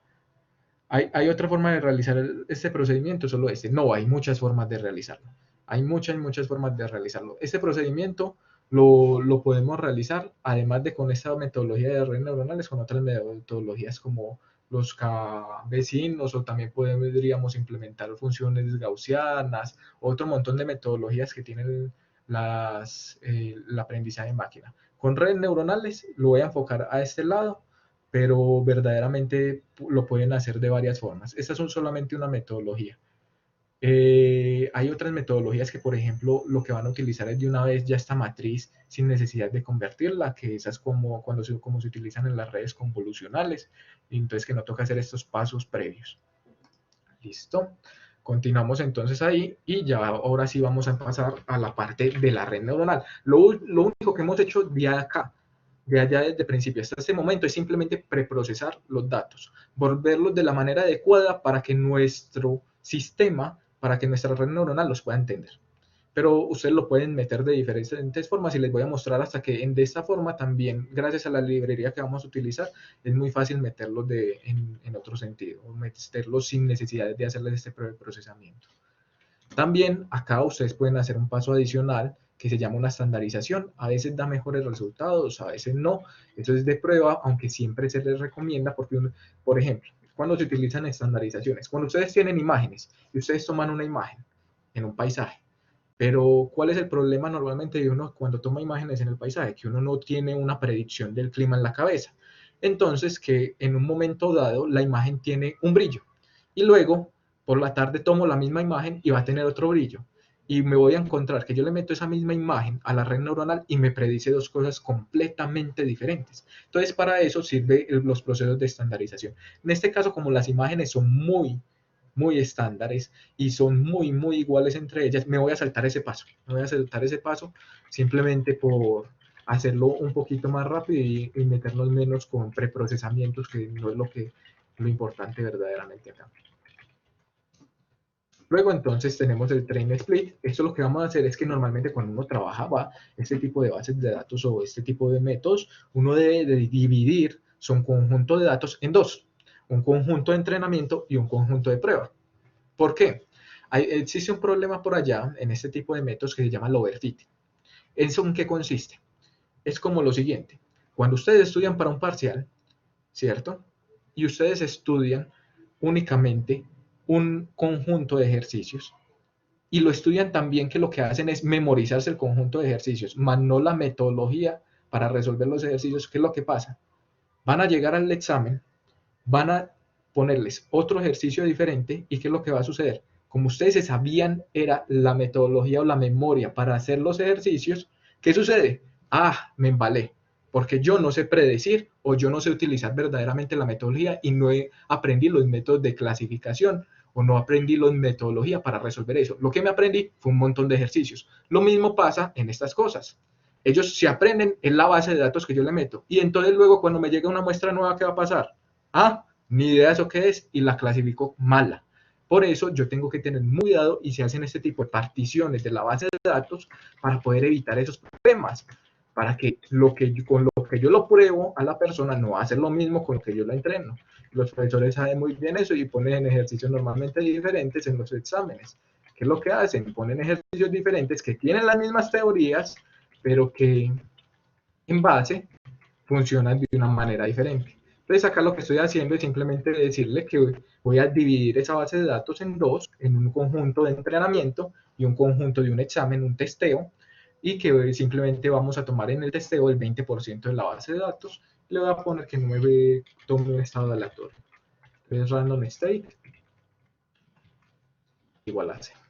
Speaker 3: ¿Hay otra forma de realizar este procedimiento? Solo este. No, hay muchas formas de realizarlo. Hay muchas formas de realizarlo. Este procedimiento lo podemos realizar, además de con esta metodología de redes neuronales, con otras metodologías como los K-vecinos, o también podríamos implementar funciones gaussianas, otro montón de metodologías que tienen el aprendizaje de máquina. Con redes neuronales lo voy a enfocar a este lado, pero verdaderamente lo pueden hacer de varias formas. Estas son solamente una metodología. Hay otras metodologías que, por ejemplo, lo que van a utilizar es de una vez ya esta matriz sin necesidad de convertirla, que esas como se utilizan en las redes convolucionales, y entonces que no toca hacer estos pasos previos. Listo. Continuamos entonces ahí y ya ahora sí vamos a pasar a la parte de la red neuronal. Lo único que hemos hecho de acá, de allá desde el principio hasta este momento, es simplemente preprocesar los datos, volverlos de la manera adecuada para que nuestro sistema, para que nuestra red neuronal los pueda entender. Pero ustedes lo pueden meter de diferentes formas y les voy a mostrar hasta que de esta forma también, gracias a la librería que vamos a utilizar, es muy fácil meterlos en otro sentido, meterlos sin necesidad de hacerles este procesamiento. También acá ustedes pueden hacer un paso adicional que se llama una estandarización. A veces da mejores resultados, a veces no. Eso es de prueba, aunque siempre se les recomienda porque, por ejemplo, cuando se utilizan estandarizaciones, cuando ustedes tienen imágenes y ustedes toman una imagen en un paisaje, pero ¿cuál es el problema normalmente de uno cuando toma imágenes en el paisaje? Que uno no tiene una predicción del clima en la cabeza. Entonces, que en un momento dado la imagen tiene un brillo y luego por la tarde tomo la misma imagen y va a tener otro brillo. Y me voy a encontrar que yo le meto esa misma imagen a la red neuronal y me predice dos cosas completamente diferentes. Entonces, para eso sirven los procesos de estandarización. En este caso, como las imágenes son muy estándares y son muy iguales entre ellas, me voy a saltar ese paso. Me voy a saltar ese paso simplemente por hacerlo un poquito más rápido y meternos menos con preprocesamientos, que no es lo importante verdaderamente acá. Luego entonces tenemos el train split. Esto lo que vamos a hacer es que normalmente cuando uno trabajaba este tipo de bases de datos o este tipo de métodos, uno debe de dividir su conjunto de datos en dos: un conjunto de entrenamiento y un conjunto de prueba. ¿Por qué? Existe un problema por allá en este tipo de métodos que se llama el overfitting. ¿Eso en qué consiste? Es como lo siguiente: cuando ustedes estudian para un parcial, ¿cierto? Y ustedes estudian únicamente un conjunto de ejercicios y lo estudian también, que lo que hacen es memorizarse el conjunto de ejercicios, más no la metodología para resolver los ejercicios. ¿Qué es lo que pasa? Van a llegar al examen, van a ponerles otro ejercicio diferente. ¿Y qué es lo que va a suceder? Como ustedes se sabían era la metodología o la memoria para hacer los ejercicios, ¿qué sucede? Me embalé, porque yo no sé predecir o yo no sé utilizar verdaderamente la metodología y no aprendí los métodos de clasificación o no aprendí la metodología para resolver eso. Lo que me aprendí fue un montón de ejercicios. Lo mismo pasa en estas cosas. Ellos se aprenden en la base de datos que yo le meto y entonces luego cuando me llega una muestra nueva, ¿qué va a pasar? Ni idea de eso qué es y la clasifico mala. Por eso yo tengo que tener muy cuidado y se hacen este tipo de particiones de la base de datos para poder evitar esos problemas, para que, con lo que yo lo pruebo a la persona no va a ser lo mismo con lo que yo la entreno. Los profesores saben muy bien eso y ponen ejercicios normalmente diferentes en los exámenes. ¿Qué es lo que hacen? Ponen ejercicios diferentes que tienen las mismas teorías, pero que en base funcionan de una manera diferente. Entonces acá lo que estoy haciendo es simplemente decirle que voy a dividir esa base de datos en dos, en un conjunto de entrenamiento y un conjunto de un examen, un testeo, y que simplemente vamos a tomar en el testeo el 20% de la base de datos. Le voy a poner que no me tome un estado aleatorio. Entonces random state igual a 0.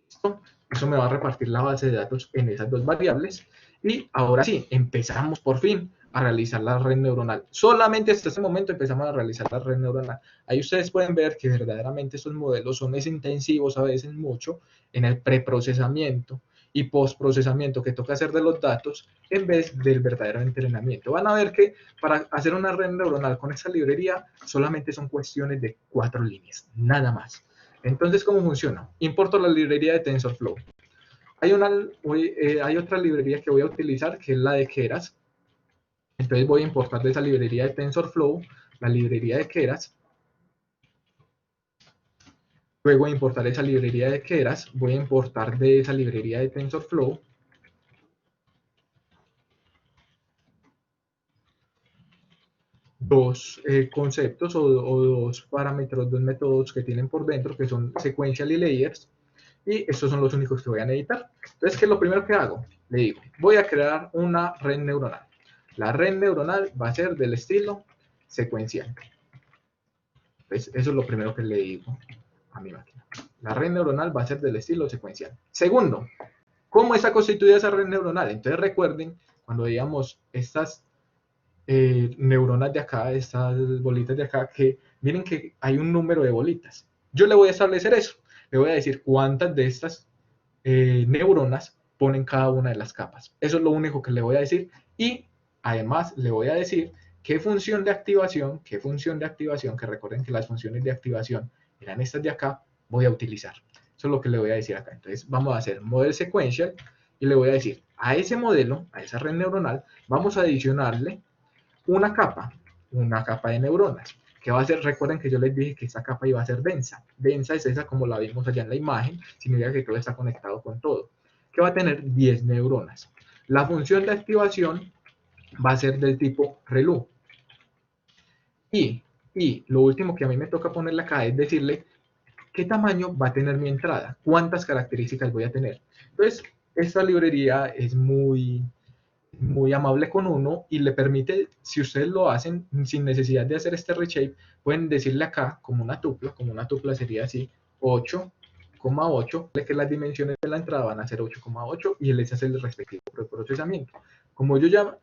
Speaker 3: ¿Listo? Eso me va a repartir la base de datos en esas dos variables. Y ahora sí, empezamos por fin a realizar la red neuronal. Solamente hasta este momento empezamos a realizar la red neuronal. Ahí ustedes pueden ver que verdaderamente estos modelos son intensivos a veces mucho en el preprocesamiento y postprocesamiento que toca hacer de los datos en vez del verdadero entrenamiento. Van a ver que para hacer una red neuronal con esta librería solamente son cuestiones de 4 líneas, nada más. Entonces, ¿cómo funciona? Importo la librería de TensorFlow. Hay otra librería que voy a utilizar que es la de Keras. Entonces voy a importar de esa librería de TensorFlow la librería de Keras. Luego de importar esa librería de Keras, voy a importar de esa librería de TensorFlow dos conceptos o dos parámetros, dos métodos que tienen por dentro, que son sequential y layers, y estos son los únicos que voy a necesitar. Entonces, ¿qué es lo primero que hago? Le digo, voy a crear una red neuronal. La red neuronal va a ser del estilo secuencial. Pues eso es lo primero que le digo a mi máquina. La red neuronal va a ser del estilo secuencial. Segundo, ¿cómo está constituida esa red neuronal? Entonces recuerden, cuando digamos estas neuronas de acá, estas bolitas de acá, que miren que hay un número de bolitas. Yo le voy a establecer eso. Le voy a decir cuántas de estas neuronas ponen cada una de las capas. Eso es lo único que le voy a decir. Y además le voy a decir qué función de activación, que recuerden que las funciones de activación eran estas de acá, voy a utilizar. Eso es lo que le voy a decir acá. Entonces vamos a hacer model sequential y le voy a decir a ese modelo, a esa red neuronal, vamos a adicionarle una capa de neuronas. ¿Qué va a ser? Recuerden que yo les dije que esta capa iba a ser densa. Densa es esa como la vimos allá en la imagen, significa que todo está conectado con todo. Que va a tener 10 neuronas. La función de activación va a ser del tipo ReLU. Y lo último que a mí me toca ponerle acá es decirle qué tamaño va a tener mi entrada, cuántas características voy a tener. Entonces, esta librería es muy amable con uno y le permite, si ustedes lo hacen sin necesidad de hacer este reshape, pueden decirle acá como una tupla sería así, 8,8, que las dimensiones de la entrada van a ser 8,8 y les hace el respectivo preprocesamiento. Como yo ya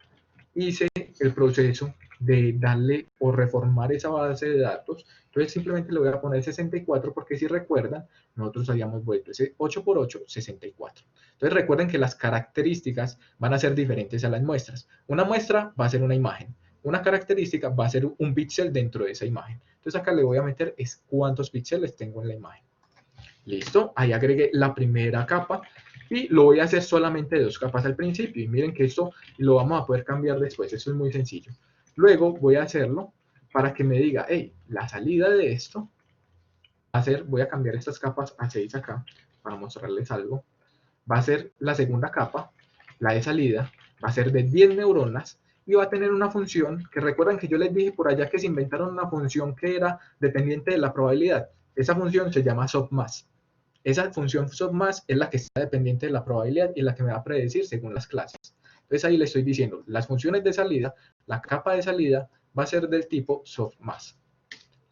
Speaker 3: hice el proceso de darle o reformar esa base de datos, entonces simplemente le voy a poner 64 porque si recuerdan, nosotros habíamos vuelto ese 8 por 8, 64. Entonces recuerden que las características van a ser diferentes a las muestras. Una muestra va a ser una imagen, una característica va a ser un píxel dentro de esa imagen. Entonces acá le voy a meter es cuántos píxeles tengo en la imagen. Listo, ahí agregué la primera capa y lo voy a hacer solamente de 2 capas al principio. Y miren que esto lo vamos a poder cambiar después, eso es muy sencillo. Luego voy a hacerlo para que me diga, hey, la salida de esto va a ser, voy a cambiar estas capas a 6 acá para mostrarles algo. Va a ser la segunda capa, la de salida, va a ser de 10 neuronas y va a tener una función que recuerdan que yo les dije por allá que se inventaron una función que era dependiente de la probabilidad. Esa función se llama softmax. Esa función softmax es la que está dependiente de la probabilidad y la que me va a predecir según las clases. Entonces ahí le estoy diciendo, las funciones de salida, la capa de salida va a ser del tipo softmax.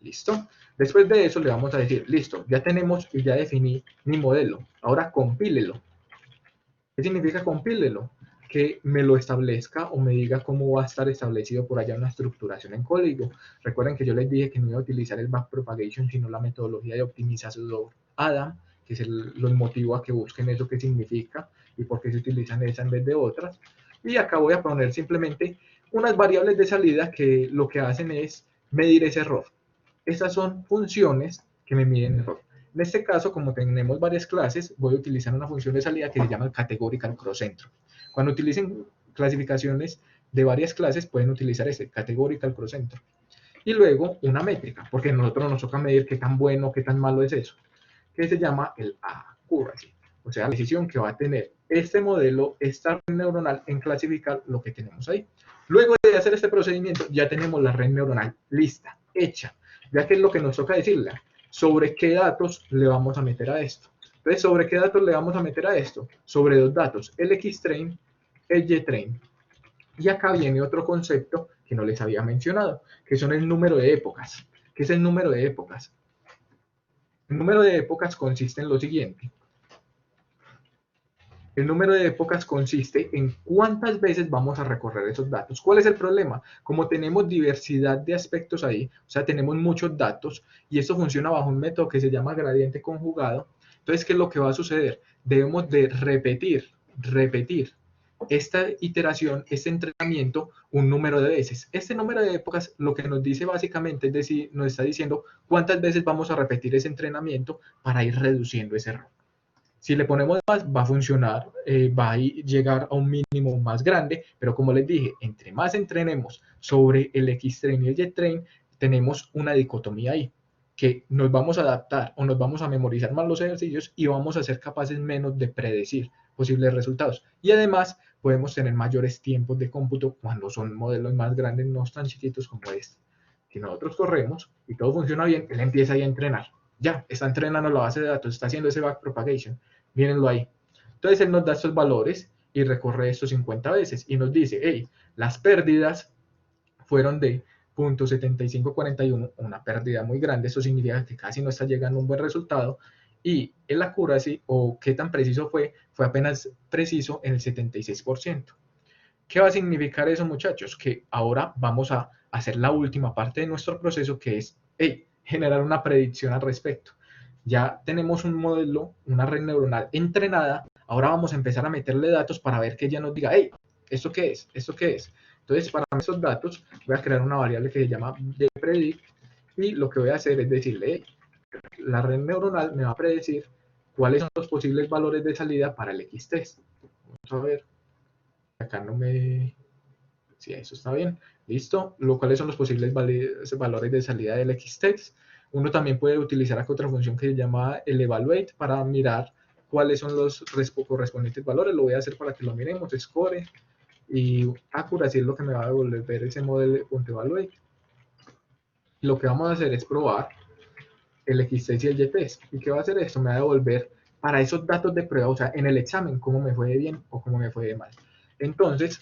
Speaker 3: ¿Listo? Después de eso le vamos a decir, listo, ya tenemos y ya definí mi modelo. Ahora compílelo. ¿Qué significa compílelo? Que me lo establezca o me diga cómo va a estar establecido por allá una estructuración en código. Recuerden que yo les dije que no iba a utilizar el backpropagation, sino la metodología de optimización Adam, que es los motivo a que busquen eso que significa y por qué se utilizan esa en vez de otras. Y acá voy a poner simplemente unas variables de salida que lo que hacen es medir ese error. Estas son funciones que me miden error. En este caso, como tenemos varias clases, voy a utilizar una función de salida que se llama el categorical cross centro. Cuando utilicen clasificaciones de varias clases, pueden utilizar este categorical cross centro. Y luego una métrica, porque a nosotros nos toca medir qué tan bueno, qué tan malo es eso, que se llama el accuracy, o sea, la decisión que va a tener este modelo, esta red neuronal en clasificar lo que tenemos ahí. Luego de hacer este procedimiento, ya tenemos la red neuronal lista, hecha, ya que es lo que nos toca decirle, sobre qué datos le vamos a meter a esto. Entonces, ¿sobre qué datos le vamos a meter a esto? Sobre dos datos, el X-train, el Y-train. Y acá viene otro concepto que no les había mencionado, que son el número de épocas. ¿Qué es el número de épocas? El número de épocas consiste en lo siguiente. El número de épocas consiste en cuántas veces vamos a recorrer esos datos. ¿Cuál es el problema? Como tenemos diversidad de aspectos ahí, o sea, tenemos muchos datos, y esto funciona bajo un método que se llama gradiente conjugado. Entonces, ¿qué es lo que va a suceder? Debemos de repetir esta iteración, este entrenamiento, un número de veces. Este número de épocas lo que nos dice básicamente es decir, nos está diciendo cuántas veces vamos a repetir ese entrenamiento para ir reduciendo ese error. Si le ponemos más, va a funcionar, va a llegar a un mínimo más grande, pero como les dije, entre más entrenemos sobre el X-Train y el Y-Train, tenemos una dicotomía ahí, que nos vamos a adaptar o nos vamos a memorizar más los ejercicios y vamos a ser capaces menos de predecir posibles resultados. Y además, podemos tener mayores tiempos de cómputo cuando son modelos más grandes, no tan chiquitos como este. Si nosotros corremos y todo funciona bien, él empieza ahí a entrenar. Ya, está entrenando la base de datos, está haciendo ese backpropagation. Mírenlo ahí. Entonces él nos da estos valores y recorre estos 50 veces y nos dice, hey, las pérdidas fueron de 0.7541, una pérdida muy grande, eso significa que casi no está llegando a un buen resultado, y el accuracy, o qué tan preciso fue apenas preciso en el 76%. ¿Qué va a significar eso, muchachos? Que ahora vamos a hacer la última parte de nuestro proceso, que es, hey, generar una predicción al respecto. Ya tenemos un modelo, una red neuronal entrenada, ahora vamos a empezar a meterle datos para ver que ella nos diga, hey, ¿esto qué es? ¿Esto qué es? Entonces, para esos datos, voy a crear una variable que se llama predict, y lo que voy a hacer es decirle, hey, la red neuronal me va a predecir cuáles son los posibles valores de salida para el X-test. Vamos a ver. Acá no me... Sí, eso está bien. Listo. ¿Cuáles son los posibles valores de salida del X-test? Uno también puede utilizar acá otra función que se llama el evaluate para mirar cuáles son los correspondientes valores. Lo voy a hacer para que lo miremos. Score y accuracy es lo que me va a devolver ese model.evaluate. Lo que vamos a hacer es probar el X-test y el Y-test. ¿Y qué va a hacer esto? Me va a devolver para esos datos de prueba, o sea, en el examen, cómo me fue de bien o cómo me fue de mal. Entonces,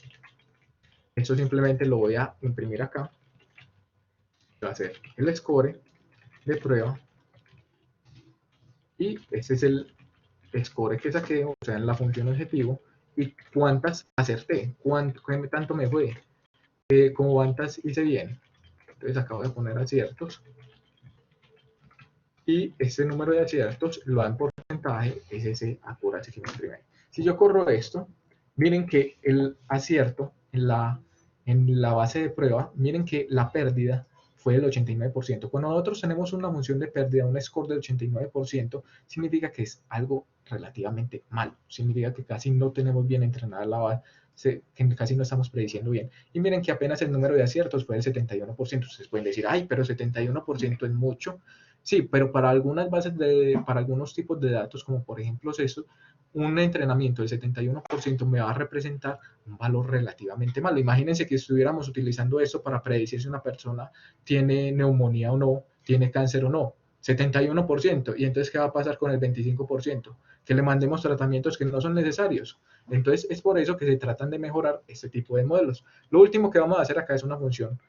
Speaker 3: esto simplemente lo voy a imprimir acá. Va a ser el score de prueba. Y ese es el score que saqué, o sea, en la función objetivo. Y cuántas acerté, qué tanto me fue, como cuántas hice bien. Entonces acá voy a poner aciertos. Y ese número de aciertos lo da en porcentaje, es ese accuracy que me imprime. Si yo corro esto, miren que el acierto en la base de prueba, miren que la pérdida fue del 89%. Cuando nosotros tenemos una función de pérdida, un score del 89%, significa que es algo relativamente malo. Significa que casi no tenemos bien entrenada la base, que casi no estamos prediciendo bien. Y miren que apenas el número de aciertos fue del 71%. Ustedes pueden decir, ay, pero 71% es mucho. Sí, pero para algunas bases para algunos tipos de datos, como por ejemplo eso, un entrenamiento del 71% me va a representar un valor relativamente malo. Imagínense que estuviéramos utilizando eso para predecir si una persona tiene neumonía o no, tiene cáncer o no. 71%. ¿Y entonces qué va a pasar con el 25%? Que le mandemos tratamientos que no son necesarios. Entonces es por eso que se tratan de mejorar este tipo de modelos. Lo último que vamos a hacer acá es una función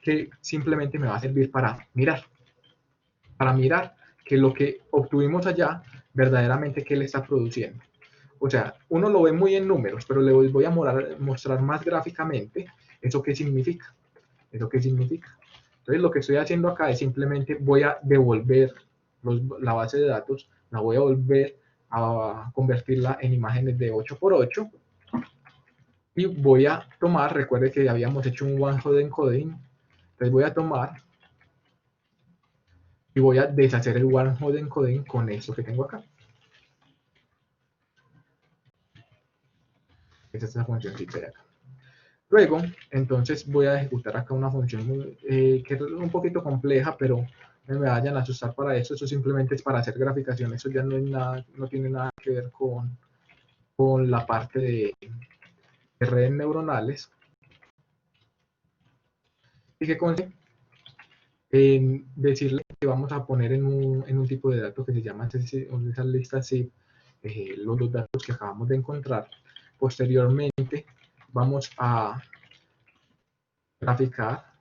Speaker 3: que simplemente me va a servir para mirar que lo que obtuvimos allá, verdaderamente qué le está produciendo. O sea, uno lo ve muy en números, pero le voy a mostrar más gráficamente eso qué significa. ¿Eso qué significa? Entonces, lo que estoy haciendo acá es simplemente voy a devolver la base de datos, la voy a volver a convertirla en imágenes de 8x8 y voy a tomar, recuerde que habíamos hecho un one hot encoding, entonces voy a tomar y voy a deshacer el one hot encoding con esto que tengo acá. Esa es la funcióncita de acá. Luego, entonces voy a ejecutar acá una función que es un poquito compleja, pero no me vayan a asustar para eso. Eso simplemente es para hacer graficación. Eso ya no, es nada, no tiene nada que ver con la parte de redes neuronales. Y que consiste en decirle que vamos a poner en un tipo de datos que se llama esa lista zip, los datos que acabamos de encontrar. Posteriormente vamos a graficar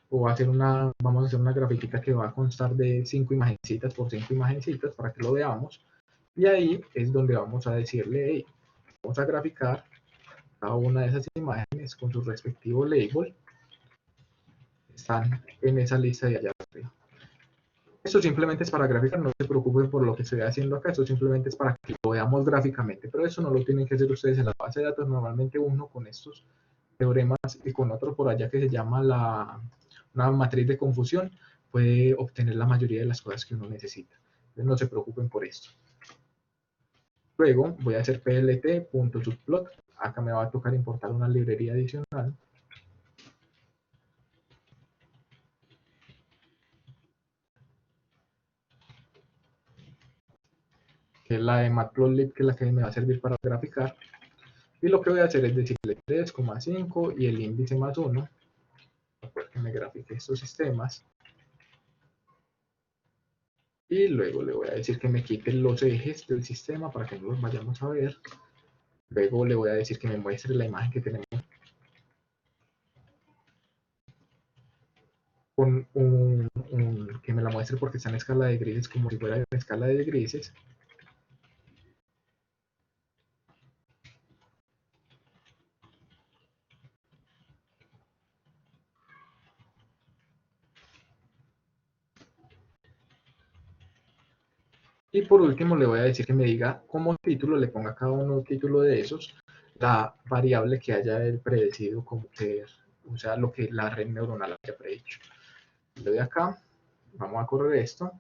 Speaker 3: o vamos a hacer una grafiquita que va a constar de 5 imagencitas por 5 imagencitas para que lo veamos. Y ahí es donde vamos a decirle, hey, vamos a graficar cada una de esas imágenes con su respectivo label. Están en esa lista de allá arriba. Esto simplemente es para graficar, no se preocupen por lo que estoy haciendo acá, esto simplemente es para que lo veamos gráficamente, pero eso no lo tienen que hacer ustedes en la base de datos. Normalmente uno con estos teoremas y con otro por allá que se llama una matriz de confusión puede obtener la mayoría de las cosas que uno necesita. Entonces no se preocupen por esto. Luego voy a hacer plt.subplot. Acá me va a tocar importar una librería adicional. Que es la de matplotlib, que es la que me va a servir para graficar. Y lo que voy a hacer es decirle 3,5 y el índice más 1 para que me grafique estos sistemas. Y luego le voy a decir que me quite los ejes del sistema para que no los vayamos a ver. Luego le voy a decir que me muestre la imagen que tenemos con que me la muestre porque está en escala de grises, como si fuera en escala de grises. Y por último le voy a decir que me diga como título, le ponga cada uno título de esos, la variable que haya él predecido como ser, o sea, lo que la red neuronal haya predicho. Le doy acá, vamos a correr esto,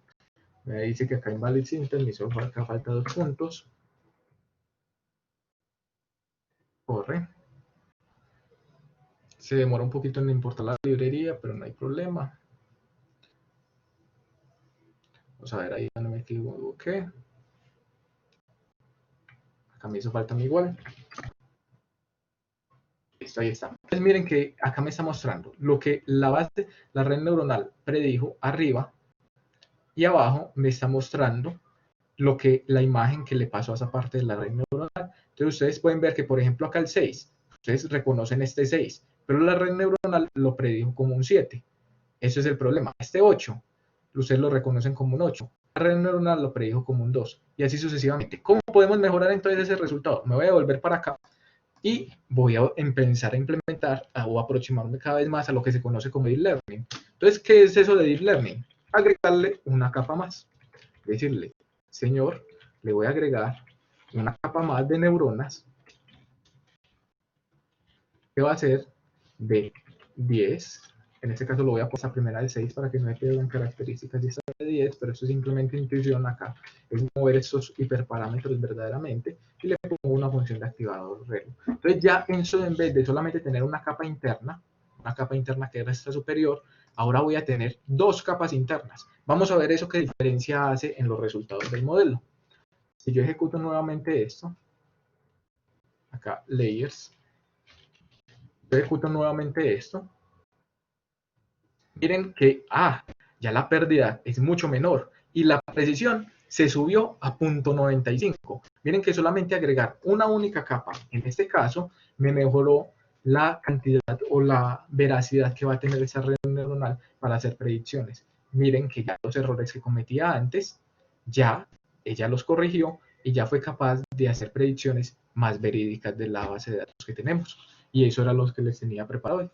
Speaker 3: me dice que acá invalid syntax, me hizo acá falta 2 puntos, corre, se demora un poquito en importar la librería, pero no hay problema. Vamos a ver ahí no me equivoqué. Acá me hizo falta mi igual. Listo, ahí está. Entonces miren que acá me está mostrando lo que la red neuronal predijo arriba y abajo me está mostrando lo que la imagen que le pasó a esa parte de la red neuronal. Entonces ustedes pueden ver que por ejemplo acá el 6, ustedes reconocen este 6, pero la red neuronal lo predijo como un 7. Ese es el problema. Este 8, ustedes lo reconocen como un 8. La red neuronal lo predijo como un 2. Y así sucesivamente. ¿Cómo podemos mejorar entonces ese resultado? Me voy a volver para acá y voy a empezar a implementar o aproximarme cada vez más a lo que se conoce como Deep Learning. Entonces, ¿qué es eso de Deep Learning? Agregarle una capa más. Decirle, señor, le voy a agregar una capa más de neuronas que va a ser de 10. En este caso lo voy a poner a primera de 6 para que no me queden características y esta de 10, pero esto es simplemente intuición acá. Es mover estos hiperparámetros verdaderamente y le pongo una función de activador rel. Entonces ya eso, en vez de solamente tener una capa interna que es esta superior, ahora voy a tener 2 capas internas. Vamos a ver eso qué diferencia hace en los resultados del modelo. Si yo ejecuto nuevamente esto, acá layers, yo ejecuto nuevamente esto, miren que ya la pérdida es mucho menor y la precisión se subió a 0.95. Miren que solamente agregar una única capa, en este caso, me mejoró la cantidad o la veracidad que va a tener esa red neuronal para hacer predicciones. Miren que ya los errores que cometía antes, ya ella los corrigió y ya fue capaz de hacer predicciones más verídicas de la base de datos que tenemos. Y eso era lo que les tenía preparado hoy.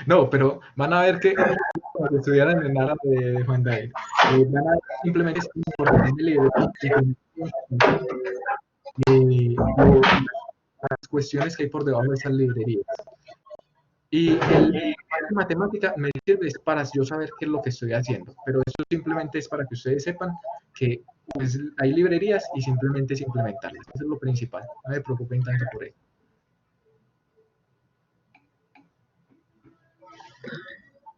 Speaker 3: No, pero van a ver que como si estuvieran en aras de Juan David. Van a ver simplemente es información de librería y las cuestiones que hay por debajo de esas librerías. Y la matemática me sirve para yo saber qué es lo que estoy haciendo, pero eso simplemente es para que ustedes sepan que pues, hay librerías y simplemente es implementarlas. Eso es lo principal. No me preocupen tanto por eso.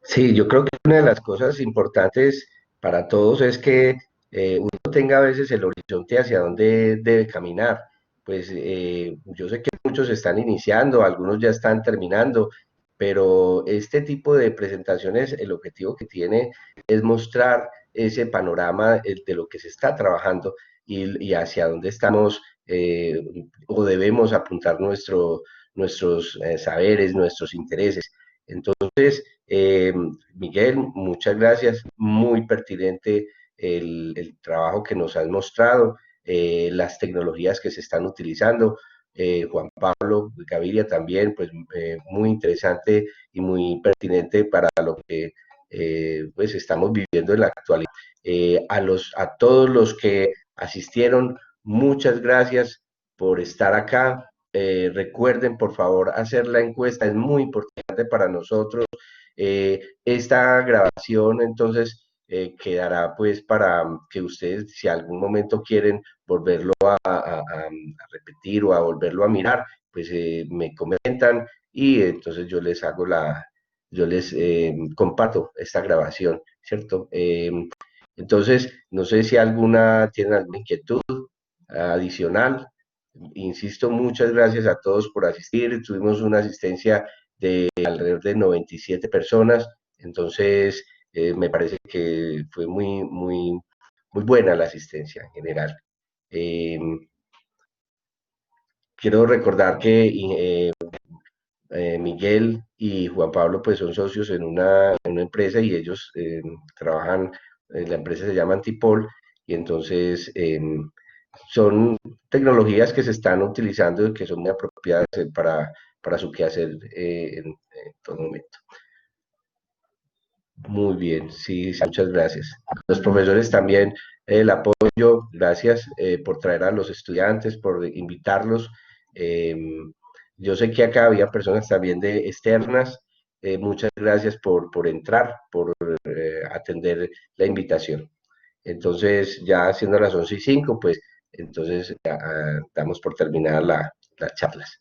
Speaker 1: Sí, yo creo que una de las cosas importantes para todos es que uno tenga a veces el horizonte hacia dónde debe caminar. Pues yo sé que muchos están iniciando, algunos ya están terminando, pero este tipo de presentaciones, el objetivo que tiene es mostrar ese panorama de lo que se está trabajando y hacia dónde estamos o debemos apuntar nuestros saberes, nuestros intereses. Entonces, Miguel, muchas gracias, muy pertinente el trabajo que nos has mostrado, las tecnologías que se están utilizando. Juan Pablo Gaviria también, pues muy interesante y muy pertinente para lo que pues estamos viviendo en la actualidad. A todos los que asistieron, muchas gracias por estar acá. Recuerden, por favor, hacer la encuesta, es muy importante para nosotros. Esta grabación, entonces, quedará pues para que ustedes, si algún momento quieren volverlo a repetir o a volverlo a mirar, pues me comentan y entonces yo les comparto esta grabación, ¿cierto? Entonces, no sé si tienen alguna inquietud adicional. Insisto, muchas gracias a todos por asistir. Tuvimos una asistencia de alrededor de 97 personas, entonces me parece que fue muy buena la asistencia en general. Eh, Quiero recordar que Miguel y Juan Pablo pues son socios en una empresa y ellos trabajan, la empresa se llama Antipol y entonces son tecnologías que se están utilizando y que son muy apropiadas para su quehacer en todo momento. Muy bien, sí, sí, muchas gracias. Los profesores también, el apoyo, gracias por traer a los estudiantes, por invitarlos. Eh, yo sé que acá había personas también de externas. Muchas gracias por entrar, por atender la invitación. Entonces, ya siendo las 11:05, pues entonces damos por terminada las charlas.